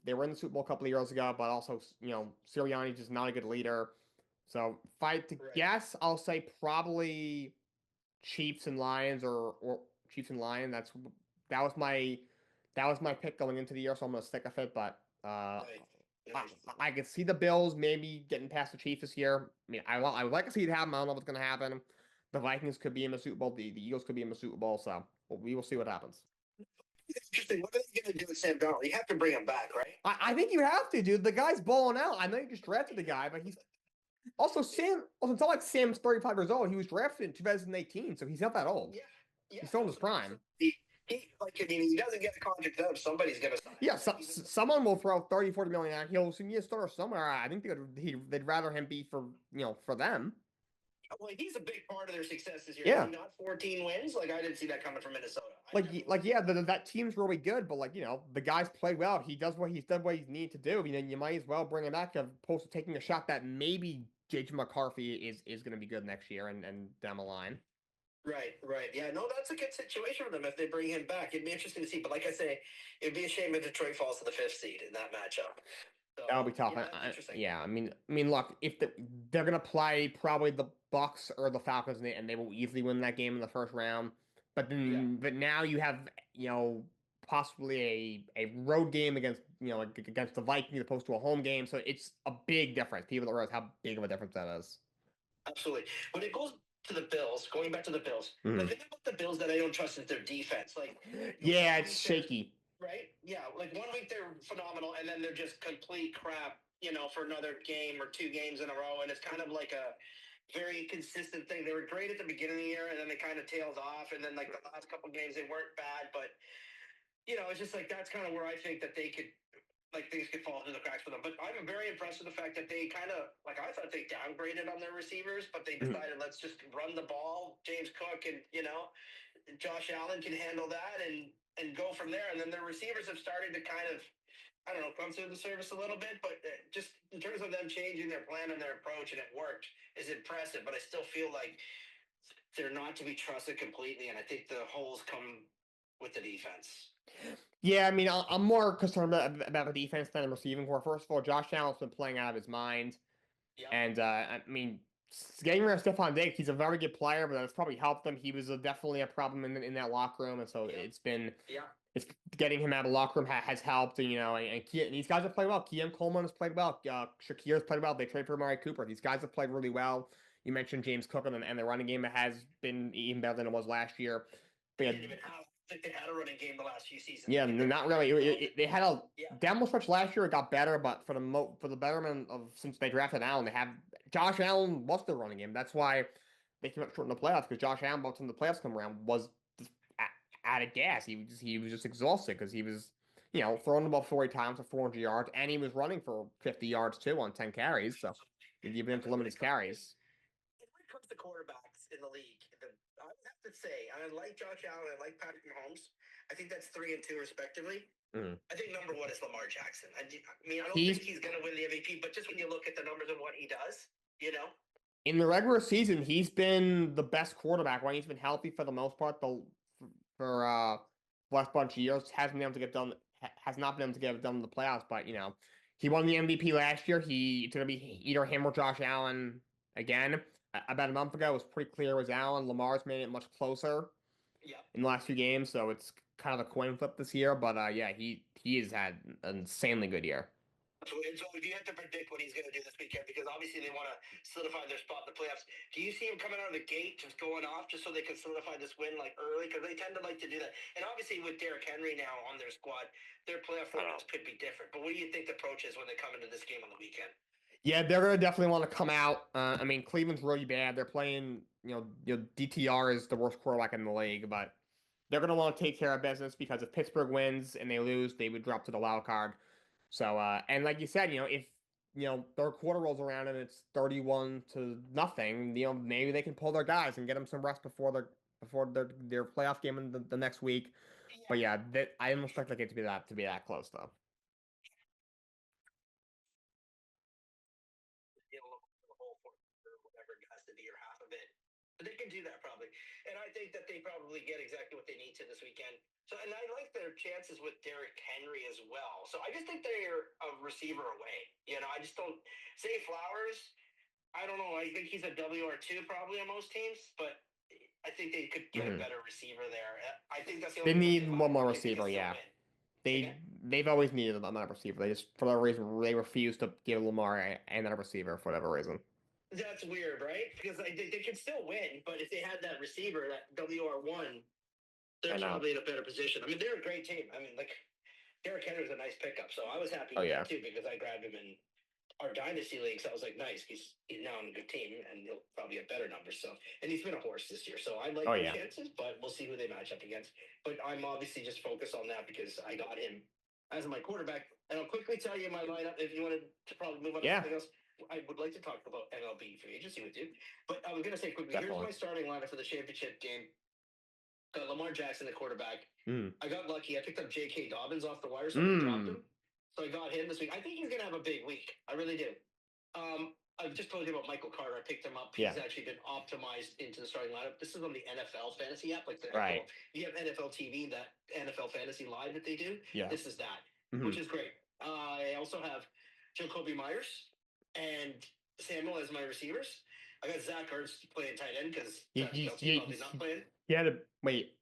were in the Super Bowl a couple of years ago, but also Sirianni's just not a good leader. So if I had to guess, I'll say probably Chiefs and Lions or Chiefs and Lions. That was my pick going into the year, so I'm gonna stick with it. But I could see the Bills maybe getting past the Chiefs this year. I mean, I would like to see it happen. I don't know what's gonna happen. The Vikings could be in the Super Bowl. The Eagles could be in the Super Bowl. So we will see what happens. Interesting. What are they going to do with Sam Darnold? You have to bring him back, right? I think you have to, dude. The guy's balling out. I know you just drafted the guy, but he's also Sam. Also, it's not like Sam's 35 years old. He was drafted in 2018, so he's not that old. Yeah. He's still in his prime. He he doesn't get a contract up. Somebody's going to sign. Yeah, someone will throw 30, 40 million at him. He'll need a starter somewhere. I think they'd rather him be for them. Well, he's a big part of their success this year. Yeah. Not 14 wins. I didn't see that coming from Minnesota. That team's really good, but the guy's played well. He does what he's done, what he's needed to do. You might as well bring him back as opposed to taking a shot that maybe JJ McCarthy is going to be good next year and down the line. Right. Yeah, no, that's a good situation for them if they bring him back. It'd be interesting to see. But like I say, it'd be a shame if Detroit falls to the 5th seed in that matchup. So, that would be tough. I mean, look, if they're gonna play probably the Bucks or the Falcons, and they will easily win that game in the first round. But now you have possibly a road game against against the Vikings as opposed to a home game. So it's a big difference. People don't realize how big of a difference that is. Absolutely. When it goes to the Bills, going back to the Bills, the thing about the Bills that I don't trust is their defense. It's shaky. Right? Yeah, 1 week they're phenomenal, and then they're just complete crap, for another game or 2 games in a row, and it's kind of like a very consistent thing. They were great at the beginning of the year, and then they kind of tailed off, and then the last couple games they weren't bad, but it's just that's kind of where I think that they could things could fall through the cracks for them. But I'm very impressed with the fact that they kind of I thought they downgraded on their receivers, but they decided let's just run the ball. James Cook and Josh Allen can handle that and go from there. And then their receivers have started to kind of come through the service a little bit, but just in terms of them changing their plan and their approach, and it worked, is impressive. But I still feel like they're not to be trusted completely, and I think the holes come with the defense. Yeah, I mean, I'm more concerned about the defense than the receiving core. First of all, Josh Allen's been playing out of his mind. Yep. And, I mean, getting rid of Stephon Diggs, he's a very good player, but that's probably helped him. He was definitely a problem in that locker room, and so it's been... Yeah. It's getting him out of the locker room has helped, and these guys have played well. Keon Coleman has played well. Shakir's played well. They traded for Amari Cooper. These guys have played really well. You mentioned James Cook, and the running game has been even better than it was last year. They had a running game the last few seasons. Yeah, not really. They had a down the stretch last year. It got better, but for the betterment of since they drafted Allen, they have Josh Allen was the running game. That's why they came up short in the playoffs, because Josh Allen, by the time the playoffs come around, was just out of gas. He was just exhausted because he was throwing the ball 40 times for 400 yards, and he was running for 50 yards too on 10 carries. So you've been able to limit his carries. When it comes to quarterbacks in the league, I would have to say I like Josh Allen, I like Patrick Mahomes. I think that's 3 and 2 respectively. Mhm. I think number one is Lamar Jackson. I mean, I don't He's think he's going to win the MVP, but just when you look at the numbers and what he does, you know, in the regular season, he's been the best quarterback when he's been healthy for the most part. For last bunch of years hasn't been able to get done. Has not been able to get it done in the playoffs. But he won the MVP last year. It's gonna be either him or Josh Allen again. About a month ago, it was pretty clear it was Allen. Lamar's made it much closer yeah. in the last few games, so it's kind of a coin flip this year. But yeah, he has had an insanely good year. So if you had to predict what he's going to do this weekend, because obviously they want to solidify their spot in the playoffs, do you see him coming out of the gate just going off just so they can solidify this win like early? Because they tend to like to do that. And obviously with Derrick Henry now on their squad, their playoff forecast could be different. But what do you think the approach is when they come into this game on the weekend? Yeah, they're gonna definitely want to come out. I mean, Cleveland's really bad. They're playing, DTR is the worst quarterback in the league, but they're gonna want to take care of business because if Pittsburgh wins and they lose, they would drop to the wild card. So, and like you said, if third quarter rolls around and it's 31-0, maybe they can pull their guys and get them some rest before their playoff game in the next week. But Yeah. yeah, I don't expect it to be that close though. The whole fourth quarter, whatever it has to be, or half of it. But they can do that probably, and I think that they probably get exactly what they need to this weekend. So, and I like their chances with Derrick Henry as well. So I just think they're a receiver away. I just don't say Flowers. I don't know. I think he's a WR2 probably on most teams, but I think they could get a Hmm. better receiver there. I think that's the They only reason need they one lack. more I think they can receiver, still yeah. win. They Again, they've always needed another receiver. They just for that reason they refuse to give Lamar another receiver for whatever reason. that's weird, right? Because they can still win, but if they had that receiver, that WR1, they're I know. probably in a better position. I mean, they're a great team. I mean, like Derrick Henry was a nice pickup, so I was happy Oh with yeah. that too because I grabbed him in our dynasty league. So I was like, nice, he's now on a good team and he'll probably have better numbers. So and he's been a horse this year, so I like Oh their yeah. chances, but we'll see who they match up against. But I'm obviously just focused on that because I got him as my quarterback. And I'll quickly tell you my lineup if you wanted to probably move on to Yeah, something else. I would like to talk about MLB free agency with you, but I was going to say quickly. Here's definitely. my starting lineup for the championship game. Got Lamar Jackson, the quarterback. Mm. I got lucky. I picked up J.K. Dobbins off the wire. Somebody dropped Mm. him, so I got him this week. I think he's going to have a big week. I really do. I've just told you about Michael Carter. I picked him up. Yeah. He's actually been optimized into the starting lineup. This is on the NFL fantasy app, like the Right. You have NFL TV, that NFL fantasy live that they do. Yeah. This is that, Mhm. which is great. I also have Jacoby Myers and Samuel as my receivers. I got Zach Ertz playing tight end because Travis Kelce probably not playing. He had a wait.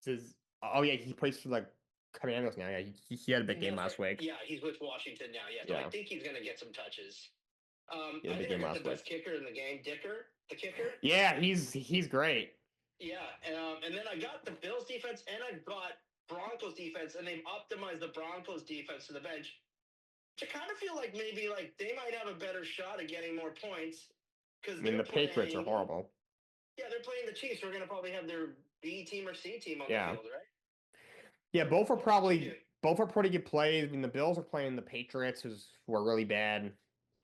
Says oh yeah, he plays for like Commanders now. Yeah, he had a big game last week. Yeah, he's with Washington now. Yeah, so I think he's going to get some touches. He had a I big think I game got last the best week. kicker in the game, Dicker, the kicker. Yeah, he's great. Yeah, and then I got the Bills defense and I got Broncos defense, and they've optimized the Broncos defense to the bench. Which I kind of feel like maybe like they might have a better shot at getting more points because I mean, the Patriots are horrible. Yeah, they're playing the Chiefs. We're going to probably have their B team or C team on Yeah. the field, right? Yeah, both are pretty good plays. I mean, the Bills are playing the Patriots, who are really bad.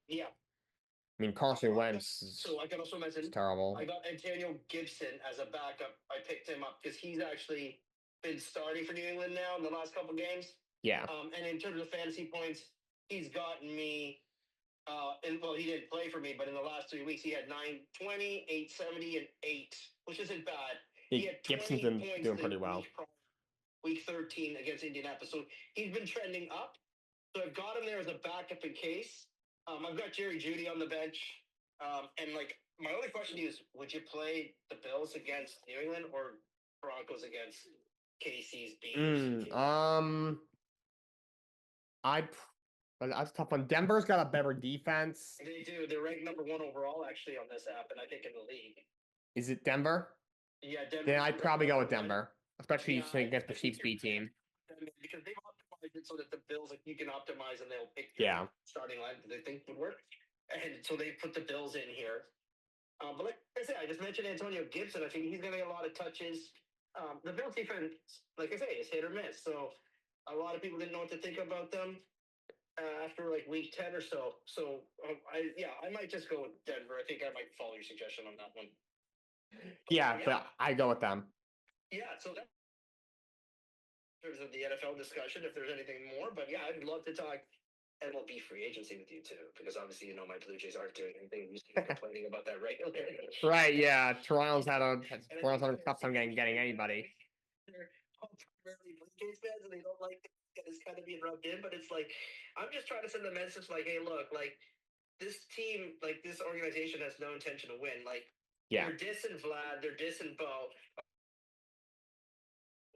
Yeah. I mean, Carson Wentz is So I can also mention terrible. I got Antonio Gibson as a backup. I picked him up because he's actually been starting for New England now in the last couple games. Yeah. And in terms of fantasy points, he's gotten me. He didn't play for me, but in the last 3 weeks, he had 920, 870, and 8, which isn't bad. He had 20 Gibson's been points doing pretty well. Week 13 against Indianapolis. So he's been trending up. So I've got him there as a backup in case. I've got Jerry Jeudy on the bench. And like my only question to you is, would you play the Bills against New England or Broncos against KC's B? That's a tough one. Denver's got a better defense. They do. They're ranked number 1 overall actually on this app, and I think in the league. Is it Denver? Yeah, Denver. Then I'd probably go with Denver, especially against the Chiefs B team. Because they've optimized it so that the Bills, like, you can optimize and they'll pick your starting line that they think would work. And so they put the Bills in here. But like I said, I just mentioned Antonio Gibson. I think he's going to get a lot of touches. The Bills defense, like I say, is hit or miss. So a lot of people didn't know what to think about them after like week 10 or so. So I might just go with Denver. I think I might follow your suggestion on that one. But I go with them. Yeah, so that in terms of the NFL discussion, if there's anything more. But yeah, I'd love to talk MLB free agency with you too, because obviously my Blue Jays aren't doing anything. You keep complaining about that regularly. Right, yeah. Toronto's And Toronto's having a tough time getting anybody. they're all primarily Blue Jays fans, and they don't like that it's kind of being rubbed in. But it's like I'm just trying to send the message, like, hey, look, like this team, like this organization has no intention to win. Like Yeah. they're dissing Vlad, they're dissing Bo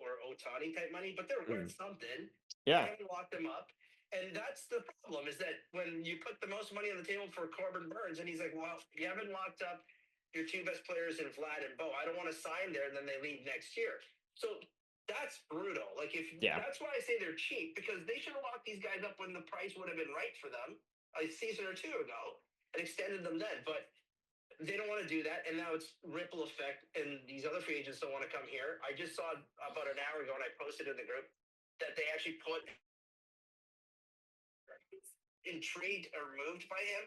or Otani type money, but they're worth something. Yeah. They haven't locked them up. And that's the problem, is that when you put the most money on the table for Corbin Burns, and he's like, well, you haven't locked up your two best players in Vlad and Bo. I don't want to sign there, and then they leave next year. So that's brutal. Like, that's why I say they're cheap, because they should have locked these guys up when the price would have been right for them a season or two ago and extended them then. But they don't want to do that, and now it's ripple effect, and these other free agents don't want to come here. I just saw about an hour ago, and I posted in the group that they actually put intrigued or moved by him.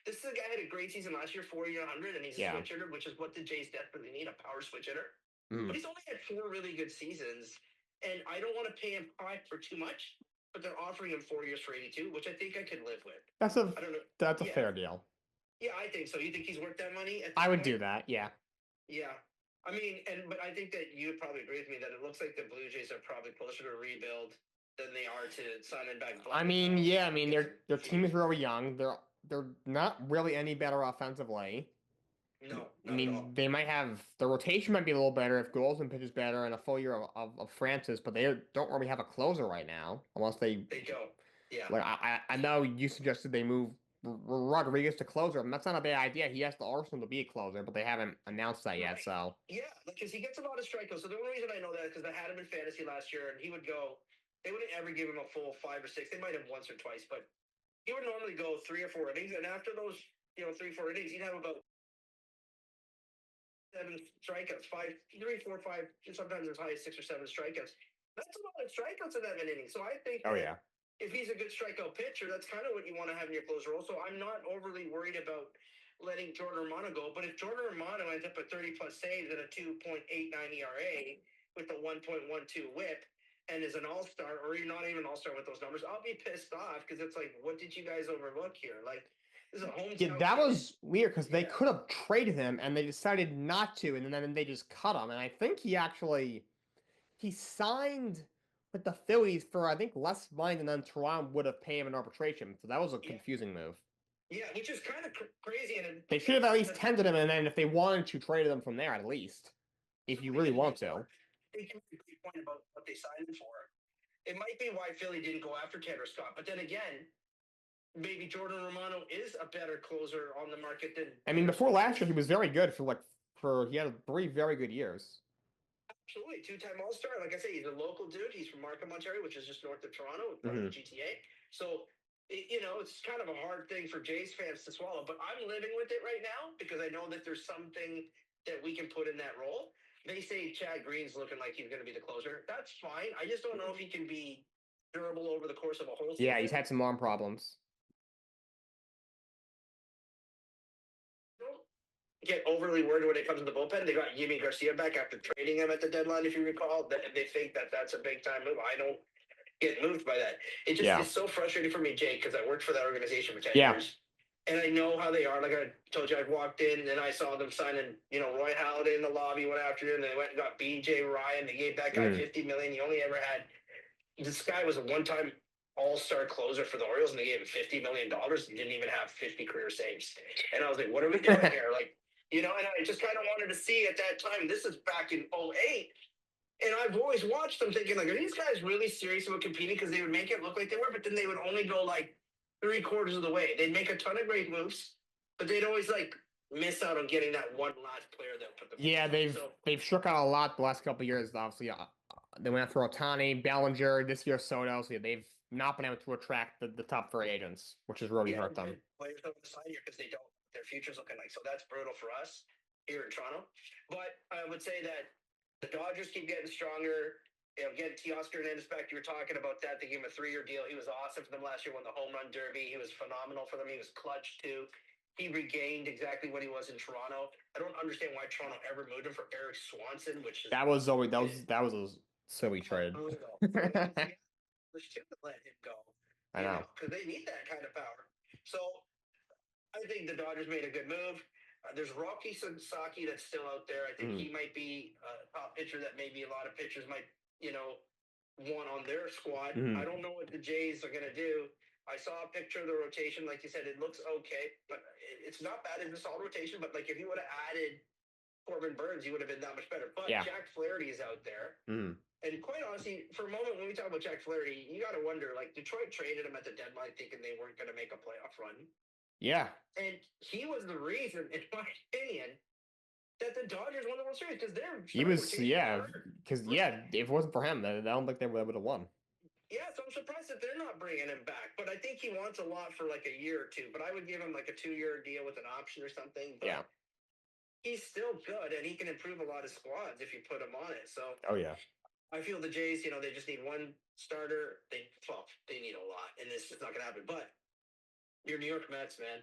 This is a guy who had a great season last year, 400, and he's a switch hitter, which is what the Jays desperately need, a power switch hitter. But he's only had 4 really good seasons, and I don't want to pay him high for too much, but they're offering him 4 years for 82, which I think I could live with. That's a fair deal. Yeah, I think so. You think he's worth that money? I would do that, yeah. Yeah. I mean, but I think that you would probably agree with me that it looks like the Blue Jays are probably closer to a rebuild than they are to signing back. I mean, yeah, I mean their team is really young. They're not really any better offensively. No, I mean, they might have the rotation might be a little better if Golson pitches better and a full year of Francis, but they don't really have a closer right now unless they go. Yeah. Like I know you suggested they move Rodriguez to closer, and that's not a bad idea. He has the arsenal to be a closer, but they haven't announced that yet. So yeah, because he gets a lot of strikeouts. So the only reason I know that is because I had him in fantasy last year, and he would go. They wouldn't ever give him a full 5 or 6. They might have once or twice, but he would normally go 3 or 4 innings, and after those 3, 4 innings, he'd have about 7 strikeouts, 5, 3, 4, 5, sometimes as high as 6 or 7 strikeouts. That's a lot of strikeouts in that inning. So I think. Oh yeah. If he's a good strikeout pitcher, that's kind of what you want to have in your closer role. So I'm not overly worried about letting Jordan Romano go. But if Jordan Romano ends up at 30-plus saves and a 2.89 ERA with a 1.12 WHIP and is an all-star, or you're not even an all-star with those numbers, I'll be pissed off because it's like, what did you guys overlook here? Like, this is a hometown. Yeah, that was weird because they could have traded him and they decided not to, and then they just cut him. And I think he signed with the Phillies for, I think, less money than Toronto would have paid him in arbitration. So that was a confusing move. Yeah, which is kind of crazy. And they should have at least tendered him, and then if they wanted to, trade them from there at least. If you really want to. They can make a great point about what they signed him for. It might be why Philly didn't go after Tanner Scott. But then again, maybe Jordan Romano is a better closer on the market than. I mean, before last year, he was very good he had 3 very good years. Absolutely, 2-time All-Star. Like I say, he's a local dude. He's from Markham, Ontario, which is just north of Toronto, part of the GTA. So, it's kind of a hard thing for Jays fans to swallow. But I'm living with it right now because I know that there's something that we can put in that role. They say Chad Green's looking like he's going to be the closer. That's fine. I just don't know if he can be durable over the course of a whole season. Yeah, he's had some arm problems. Get overly worried when it comes to the bullpen. They got Yimi Garcia back after trading him at the deadline, if you recall. They think that that's a big-time move. I don't get moved by that. It just is so frustrating for me, Jake, because I worked for that organization for 10 years. And I know how they are. Like I told you, I walked in and I saw them signing, Roy Halladay in the lobby one afternoon. They went and got B.J. Ryan. They gave that guy $50 million. He only ever had – this guy was a one-time all-star closer for the Orioles, and they gave him $50 million and didn't even have 50 career saves. And I was like, what are we doing here? Like, and I just kind of wanted to see at that time, this is back in 2008, and I've always watched them thinking, like, are these guys really serious about competing? Because they would make it look like they were, but then they would only go, like, 3/4 of the way. They'd make a ton of great moves, but they'd always, like, miss out on getting that one last player that put them. Yeah, they've struck out a lot the last couple of years, obviously. They went after Otani, Bellinger, this year Soto, so they've not been able to attract the top 3 agents, which has really hurt them. Players don't sign here because they don't. Their future's looking like. So that's brutal for us here in Toronto. But I would say that the Dodgers keep getting stronger. Getting Teoscar Hernandez back. You were talking about that. They gave him a 3-year deal. He was awesome for them last year. Won the home run derby. He was phenomenal for them. He was clutch too. He regained exactly what he was in Toronto. I don't understand why Toronto ever moved him for Eric Swanson, which is, that was a Silly trade. Brutal. They should let him go. I know. Because they need that kind of power. So I think the Dodgers made a good move. There's Rocky Sasaki that's still out there. I think he might be a top pitcher that maybe a lot of pitchers might, want on their squad. I don't know what the Jays are going to do. I saw a picture of the rotation. Like you said, it looks okay, but it's not bad in the solid rotation. But like if you would have added Corbin Burns, he would have been that much better. But Jack Flaherty is out there. And quite honestly, for a moment, when we talk about Jack Flaherty, you got to wonder, like, Detroit traded him at the deadline thinking they weren't going to make a playoff run. Yeah. And he was the reason, in my opinion, that the Dodgers won the World Series because they're. He was, because if it wasn't for him, I don't think they would have won. Yeah, so I'm surprised that they're not bringing him back. But I think he wants a lot for like a year or two. But I would give him like a 2-year deal with an option or something. But he's still good, and he can improve a lot of squads if you put him on it. So. Oh yeah. I feel the Jays, they just need one starter. They need a lot, and this is not going to happen. But your New York Mets, man.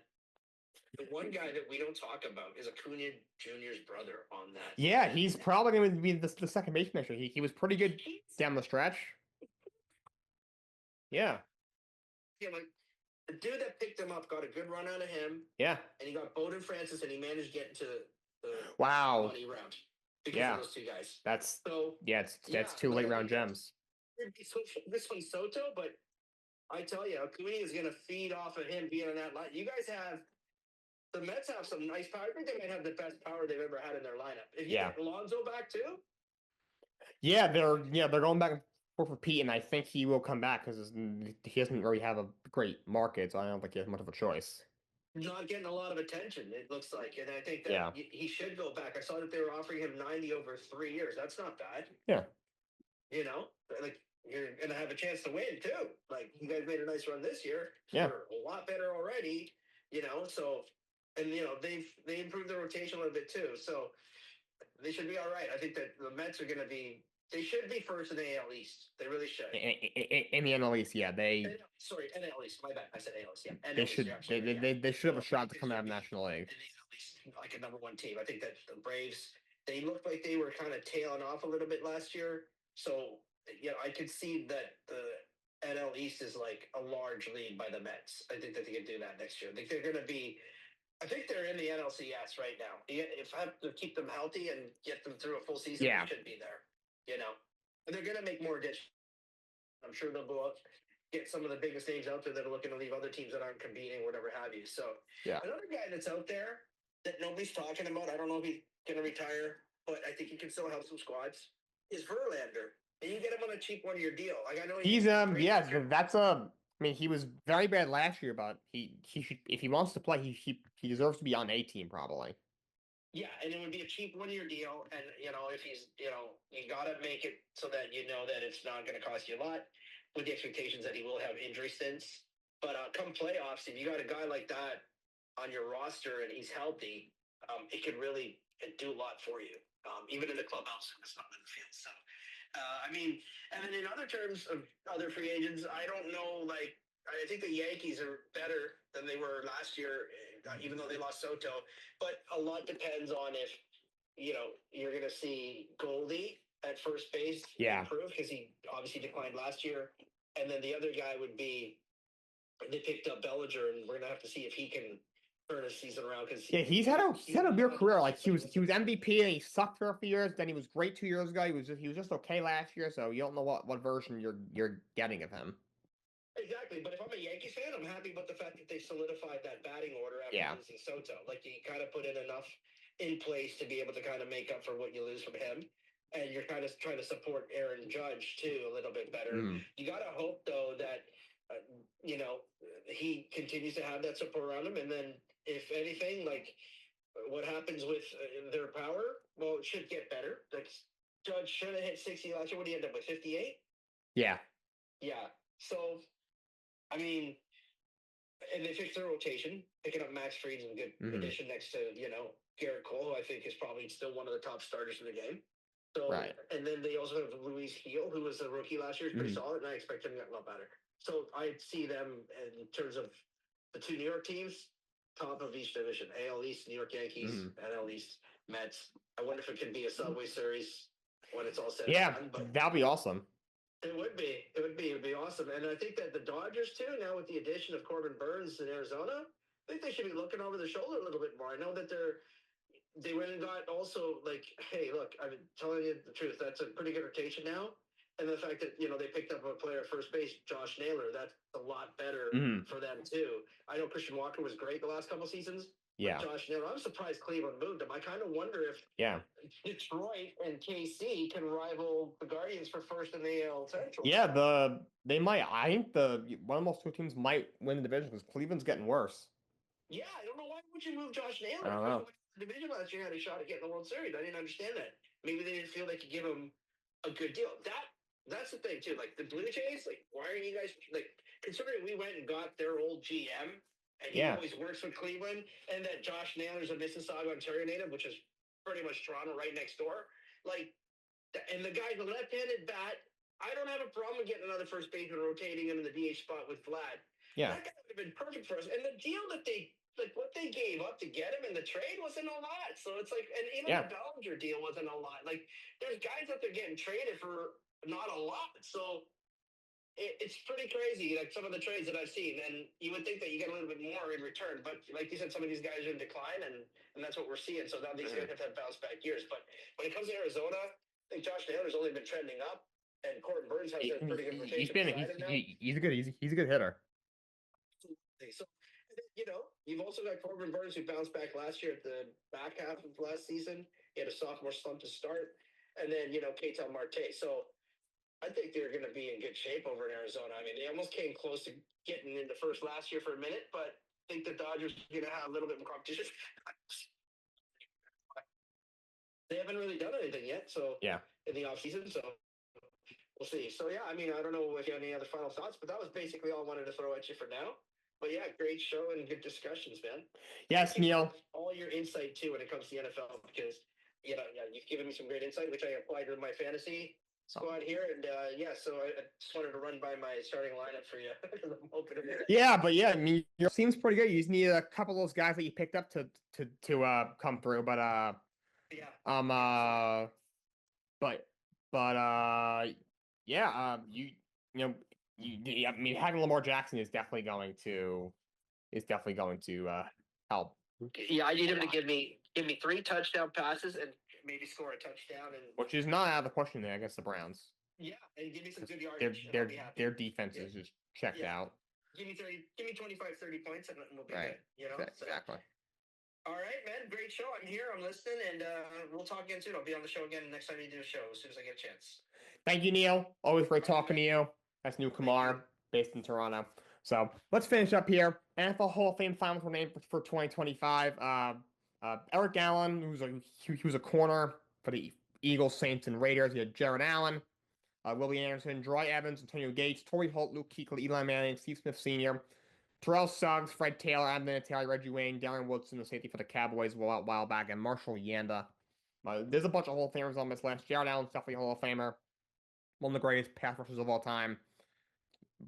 The one guy that we don't talk about is Acuna Jr.'s brother on that. Yeah, he's probably going to be the second baseman next year. He was pretty good down the stretch. Yeah. Yeah, like the dude that picked him up got a good run out of him. Yeah. And he got Bowden Francis, and he managed to get into the money round because of those two guys. That's two late round gems. This one's Soto, but I tell you, Acuna is going to feed off of him being on that line. You guys have. The Mets have some nice power. I think they might have the best power they've ever had in their lineup. If you get Alonso back too. Yeah, they're going back and forth for Pete, and I think he will come back because he doesn't really have a great market, so I don't think he has much of a choice. Not getting a lot of attention, it looks like, and I think that he should go back. I saw that they were offering him 90 over 3 years. That's not bad. Yeah. Like you're gonna have a chance to win too. Like you guys made a nice run this year. Yeah. You're a lot better already. So. And they improved the rotation a little bit too, so they should be all right. I think that the Mets are going to be. They should be first in the AL East. They really should. In the NL East, NL East. My bad. I said AL East. Yeah, NL they should. They should have a shot to come out of National League. Like a number one team. I think that the Braves. They looked like they were kind of tailing off a little bit last year. So I could see that the NL East is like a large lead by the Mets. I think that they can do that next year. I think they're going to be. I think they're in the NLCS right now. If I have to keep them healthy and get them through a full season, they should be there. And they're going to make more additions. I'm sure they'll go out, get some of the biggest names out there that are looking to leave other teams that aren't competing, whatever have you. So another guy that's out there that nobody's talking about, I don't know if he's going to retire, but I think he can still help some squads, is Verlander. And you get him on a cheap 1-year deal. Like I know he's I mean, he was very bad last year, but he should, if he wants to play, he deserves to be on a team probably. Yeah, and it would be a cheap 1-year deal, and if he's you gotta make it so that that it's not going to cost you a lot, with the expectations that he will have injury stints. But come playoffs, if you got a guy like that on your roster and he's healthy, it could really do a lot for you, even in the clubhouse and it's not in the field. So. And then in other terms of other free agents, I don't know. Like, I think the Yankees are better than they were last year, even though they lost Soto. But a lot depends on if you're going to see Goldie at first base improve because he obviously declined last year, and then the other guy would be they picked up Bellinger, and we're going to have to see if he can. Turn his season around because he's had a weird career. Like he was MVP and he sucked for a few years. Then he was great 2 years ago. He was just okay last year. So you don't know what version you're getting of him. Exactly, but if I'm a Yankees fan, I'm happy about the fact that they solidified that batting order after losing Soto. Like you kind of put in enough in place to be able to kind of make up for what you lose from him, and you're kind of trying to support Aaron Judge too a little bit better. You got to hope though that he continues to have that support around him, and then. If anything, like what happens with their power, well, it should get better. Like Judge should have hit 60 last year. What did he end up with, 58? Yeah. Yeah. So, I mean, and they fixed their rotation, picking up Max Fried's a good addition next to, Garrett Cole, who I think is probably still one of the top starters in the game. So, and then they also have Luis Gil, who was a rookie last year, pretty solid, and I expect him to get a lot better. So I see them in terms of the two New York teams. Top of each division, AL East, New York Yankees, NL East, Mets. I wonder if it could be a Subway Series when it's all said Yeah, and done. But that'd be awesome. it would be. It would be. It would be awesome. And I think that the Dodgers too, now with the addition of Corbin Burns in Arizona, I think they should be looking over their shoulder a little bit more. I know that they went and got also like, hey, look, I'm telling you the truth. That's a pretty good rotation now. And the fact that they picked up a player at first base, Josh Naylor, that's a lot better for them too. I know Christian Walker was great the last couple seasons. Yeah. But Josh Naylor, I'm surprised Cleveland moved him. I kind of wonder if Detroit and KC can rival the Guardians for first in the AL Central. Yeah, they might. I think one of those two teams might win the division because Cleveland's getting worse. Yeah, I don't know why would you move Josh Naylor? I don't know. The division last year had a shot at getting the World Series. I didn't understand that. Maybe they didn't feel they could give him a good deal. That's the thing too. Like the Blue Jays, like why are you guys like considering we went and got their old GM and he always works with Cleveland, and that Josh Naylor's a Mississauga, Ontario native, which is pretty much Toronto right next door. Like, and the guy's a left-handed bat. I don't have a problem with getting another first baseman rotating him in the DH spot with Vlad. Yeah, that guy would have been perfect for us. And the deal that what they gave up to get him in the trade wasn't a lot. So it's like, and even the Bellinger deal wasn't a lot. Like, there's guys that they're getting traded for not a lot. So it's pretty crazy, like some of the trades that I've seen. And you would think that you get a little bit more in return. But like you said, some of these guys are in decline, and that's what we're seeing. So now these guys have to have bounce back years. But when it comes to Arizona, I think Josh Naylor's only been trending up, and Corbin Burns has a pretty good rotation. He's a good hitter. So, you've also got Corbin Burns who bounced back last year at the back half of last season. He had a sophomore slump to start, and then Ketel Marte. So I think they're going to be in good shape over in Arizona. I mean, they almost came close to getting in the first last year for a minute, but I think the Dodgers are going to have a little bit more competition. They haven't really done anything yet, so in the offseason, so we'll see. So yeah, I mean, I don't know if you have any other final thoughts, but that was basically all I wanted to throw at you for now. But yeah, great show and good discussions, man. Yes, Neil. All your insight too when it comes to the NFL, because you've given me some great insight, which I applied to my fantasy squad here, and so I just wanted to run by my starting lineup for you. I'm hoping I mean, it seems pretty good. You just need a couple of those guys that you picked up to come through, but I mean, having Lamar Jackson is definitely going to help. Yeah, I need him to give me 3 touchdown passes and maybe score a touchdown, and which is not out of the question there against the Browns. Yeah, and give me some good yardage. Their defense is just checked out. Give me 25, 30 points, and we'll be good. Exactly. All right, man. Great show. I'm here. I'm listening, and we'll talk again soon. I'll be on the show again next time you do a show as soon as I get a chance. Thank you, Neil. Always great talking to you. That's new Kumar, based in Toronto. So let's finish up here. NFL Hall of Fame finals were named for 2025. Eric Allen, who was a corner for the Eagles, Saints, and Raiders. He had Jared Allen, Willie Anderson, Troy Evans, Antonio Gates, Torrey Holt, Luke Kuechly, Eli Manning, Steve Smith Sr., Terrell Suggs, Fred Taylor, Adam Vinatieri, Reggie Wayne, Darren Woodson, the safety for the Cowboys a while back, and Marshall Yanda. There's a bunch of Hall of Famers on this list. Jared Allen's definitely a Hall of Famer. One of the greatest pass rushers of all time.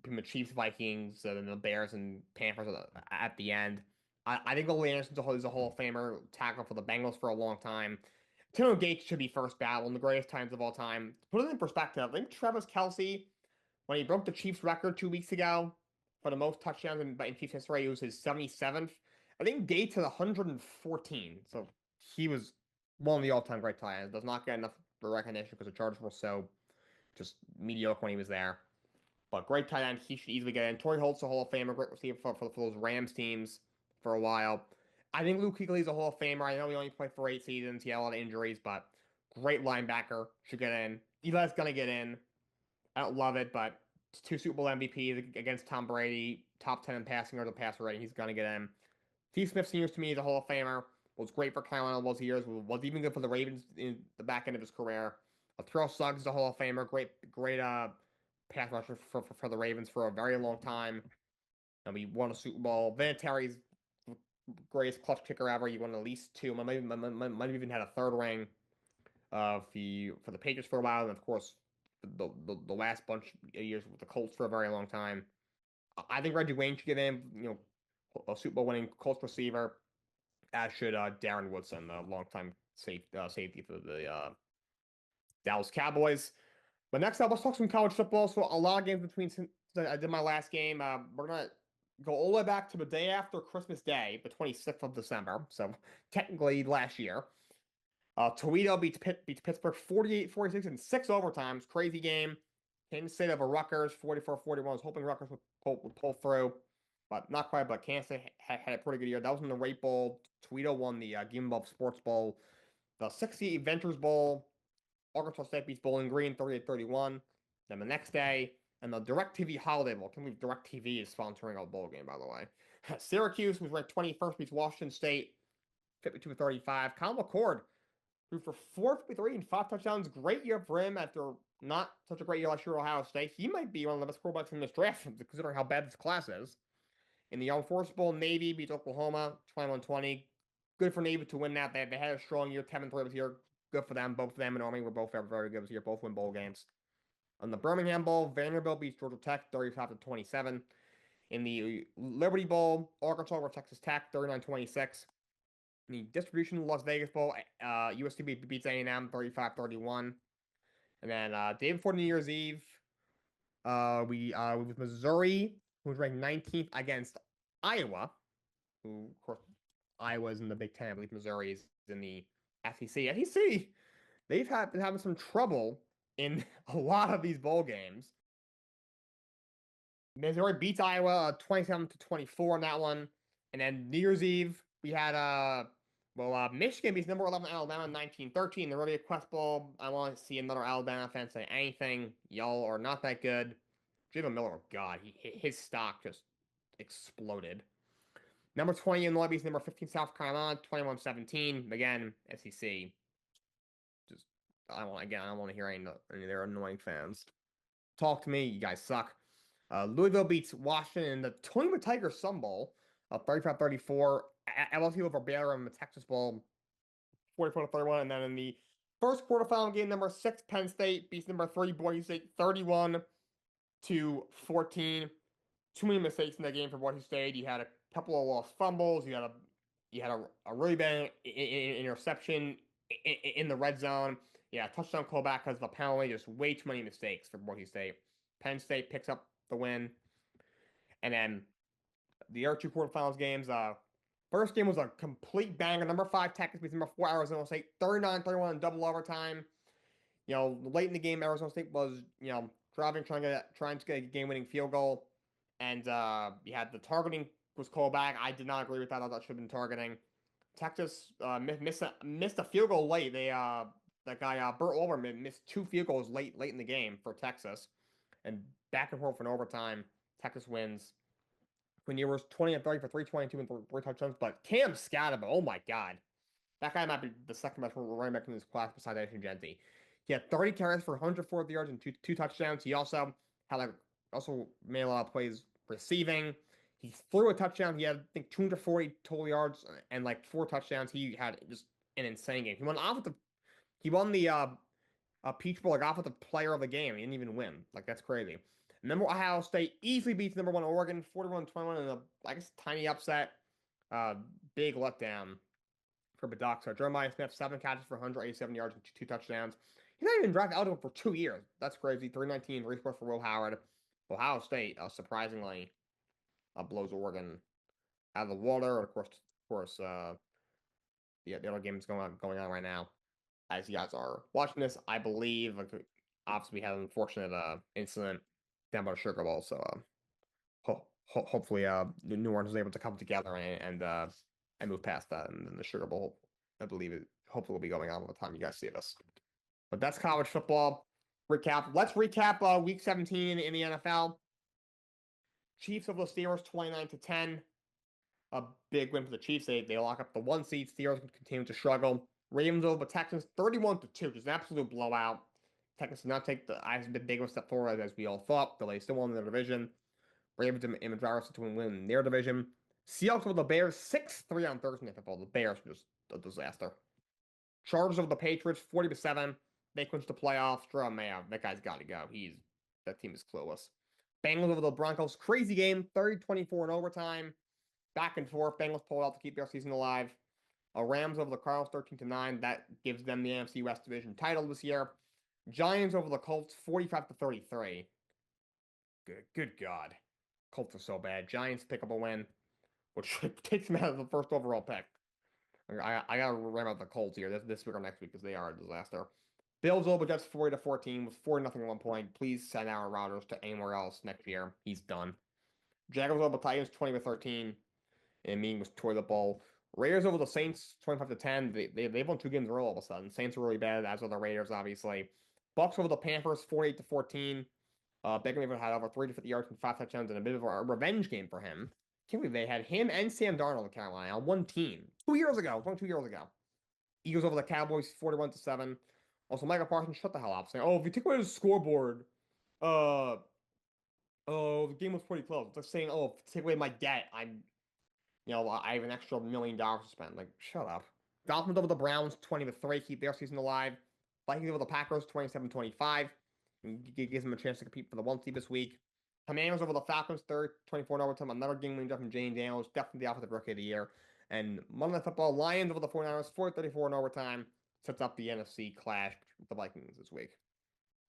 The Chiefs, Vikings, the Bears, and Panthers at the end. I think Willie Anderson is a Hall of Famer, tackle for the Bengals for a long time. Antonio Gates should be first ballot, one of the greatest times of all time. To put it in perspective, I think Travis Kelce, when he broke the Chiefs record 2 weeks ago for the most touchdowns in Chiefs history, it was his 77th. I think Gates had 114, so he was one of the all-time great tight ends. Does not get enough recognition because the Chargers were so just mediocre when he was there. But great tight end, he should easily get in. Torrey Holt's a Hall of Famer, great receiver for those Rams teams for a while. I think Luke Kuechly's a Hall of Famer. I know he only played for 8 seasons. He had a lot of injuries, but great linebacker. Should get in. Eli's going to get in. I don't love it, but 2 Super Bowl MVPs against Tom Brady, top 10 in passing or the passer rating. He's going to get in. Steve Smith Sr. to me is a Hall of Famer. Was great for Carolina all those years. Was even good for the Ravens in the back end of his career. Terrell Suggs is a Hall of Famer. Great pass rusher for the Ravens for a very long time. And we won a Super Bowl. Vinatieri's greatest clutch kicker ever. He won at least 2. Might have even had a 3rd ring for the Patriots for a while, and of course the last bunch of years with the Colts for a very long time. I think Reggie Wayne should get in. A Super Bowl winning Colts receiver, as should Darren Woodson, the longtime safety for Dallas Cowboys. But next up, let's talk some college football. So a lot of games between since I did my last game. We're gonna go all the way back to the day after Christmas Day, the 26th of December. So technically last year. Toledo beats Pittsburgh 48-46 in 6 overtimes. Crazy game. Kansas State over Rutgers 44-41. I was hoping Rutgers would pull through, but not quite. But Kansas State had a pretty good year. That was in the Rate Bowl. Toledo won the Game Above Sports Bowl. The 68 Ventures Bowl. Arkansas State beats Bowling Green 38-31. Then the next day, and the DirecTV Holiday Bowl. Can't believe DirecTV is sponsoring a bowl game, by the way. Syracuse, who's ranked 21st, beats Washington State 52-35. Kyle McCord threw for 453 and 5 touchdowns. Great year for him after not such a great year last year at Ohio State. He might be one of the best quarterbacks in this draft, considering how bad this class is. In the Force Bowl, Navy beats Oklahoma 21-20. Good for Navy to win that. They had a strong year. 10-3 this year. Good for them. Both of them and Army were both very good this year. Both win bowl games. On the Birmingham Bowl, Vanderbilt beats Georgia Tech 35-27. In the Liberty Bowl, Arkansas over Texas Tech 39-26. In the Distribution Las Vegas Bowl, USC beats A&M 35-31. And then day before New Year's Eve, we with Missouri, who was ranked 19th against Iowa, who of course Iowa's in the Big Ten. I believe Missouri is in the SEC. SEC, they've been having some trouble in a lot of these bowl games. Missouri beats Iowa 27-24 in that one, and then New Year's Eve we had Michigan beats number 11 Alabama 19-13. The Rodeo Quest Bowl. I want to see another Alabama fan say anything. Y'all are not that good. Jalen Miller, oh God, his stock just exploded. Number 20 in the beats number 15 South Carolina 21-17. Again, SEC. Just I don't want to hear any of their annoying fans. Talk to me, you guys suck. Louisville beats Washington in the Toyota Tiger Sun Bowl, 35-34. LSU over Baylor in the Texas Bowl, 44-31. And then in the first quarterfinal game, number 6 Penn State beats number 3 Boise State 31-14. Too many mistakes in that game for Boise State. You had a couple of lost fumbles. You had a really bad interception in the red zone. Yeah, touchdown callback because of the penalty. Just way too many mistakes for Boise State. Penn State picks up the win. And then the other two quarterfinals games, first game was a complete banger. Number 5 Texas beats number 4 Arizona State 39-31 in double overtime. Late in the game, Arizona State was, driving, trying to get a game-winning field goal. And you had the targeting was called back. I did not agree with that. I thought that should have been targeting. Texas missed a field goal late. That guy Burt Olbermann missed 2 field goals late in the game for Texas, and back and forth in overtime. Texas wins. When you was 20-30 for 322 and 3 touchdowns, but Cam Scatterbo, oh my God, that guy might be the second best running back in this class besides Ashton Genty. He had 30 carries for 140 yards and two touchdowns. He also made a lot of plays receiving. He threw a touchdown. He had, I think, 240 total yards and like 4 touchdowns. He had just an insane game. He won the Peach Bowl like offensive player of the game. He didn't even win. Like, that's crazy. Number Ohio State easily beats number 1 Oregon 41-21 in a tiny upset. Big letdown for Badock. So Jeremiah Smith 7 catches for 187 yards and 2 touchdowns. He's not even draft eligible for 2 years. That's crazy. 319 rescore for Will Howard. Ohio State surprisingly blows Oregon out of the water. Of course, the other games going on right now. As you guys are watching this, I believe obviously we had an unfortunate incident down by the Sugar Bowl. So hopefully New Orleans is able to come together and move past that. And then the Sugar Bowl, I believe it hopefully will be going on by the time you guys see this. But that's college football recap. Let's recap week 17 in the NFL. Chiefs over the Steelers 29-10. A big win for the Chiefs. They lock up the 1 seed. Steelers continue to struggle. Ravens over the Texans 31-2. Just an absolute blowout. Texans did not take the big step forward as we all thought. They still won their division. Ravens in the driver's seat to win their division. Seahawks over the Bears 6-3 on Thursday Night Football. The Bears were just a disaster. Chargers over the Patriots 40-7. They clinched the playoffs. Jerome Mayo, that guy's got to go. That team is clueless. Bengals over the Broncos, crazy game, 30-24 in overtime. Back and forth. Bengals pull out to keep their season alive. Rams over the Cardinals 13-9. That gives them the NFC West Division title this year. Giants over the Colts, 45-33. Good God. Colts are so bad. Giants pick up a win, which takes them out of the first overall pick. I gotta remember the Colts here this week or next week because they are a disaster. Bills over Jets 40-14 with 4-0 at one point. Please send Aaron Rodgers to anywhere else next year. He's done. Jaguars over Titans 20-13. And meeting was toward the ball. Raiders over the Saints 25-10. They've won 2 games in a row all of a sudden. Saints are really bad, as are the Raiders, obviously. Bucks over the Panthers 48-14. Baker Mayfield had over 350 yards and 5 touchdowns in a bit of a revenge game for him. Can't believe they had him and Sam Darnold in Carolina on one team 2 years ago. It was only 2 years ago. Eagles over the Cowboys 41-7. Also, Michael Parsons shut the hell up, saying, "Oh, if you take away the scoreboard, uh, oh, the game was pretty close." It's like saying, "Oh, if you take away my debt, I have an extra $1 million to spend." Like, shut up. Dolphins over the Browns 20-3, keep their season alive. Vikings over the Packers 27-25. Gives them a chance to compete for the 1 seed this week. Commanders over the Falcons, third, 24 in overtime. Another game winning from Jane Daniels, definitely the offensive rookie of the year. And Monday Night Football, Lions over the 49ers, 4-34 in overtime. Sets up the NFC clash with the Vikings this week.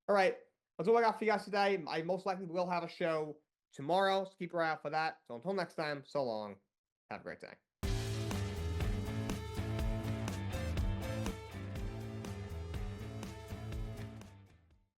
All right, that's all I got for you guys today. I most likely will have a show tomorrow, so keep your eye out for that. So until next time, so long. Have a great day.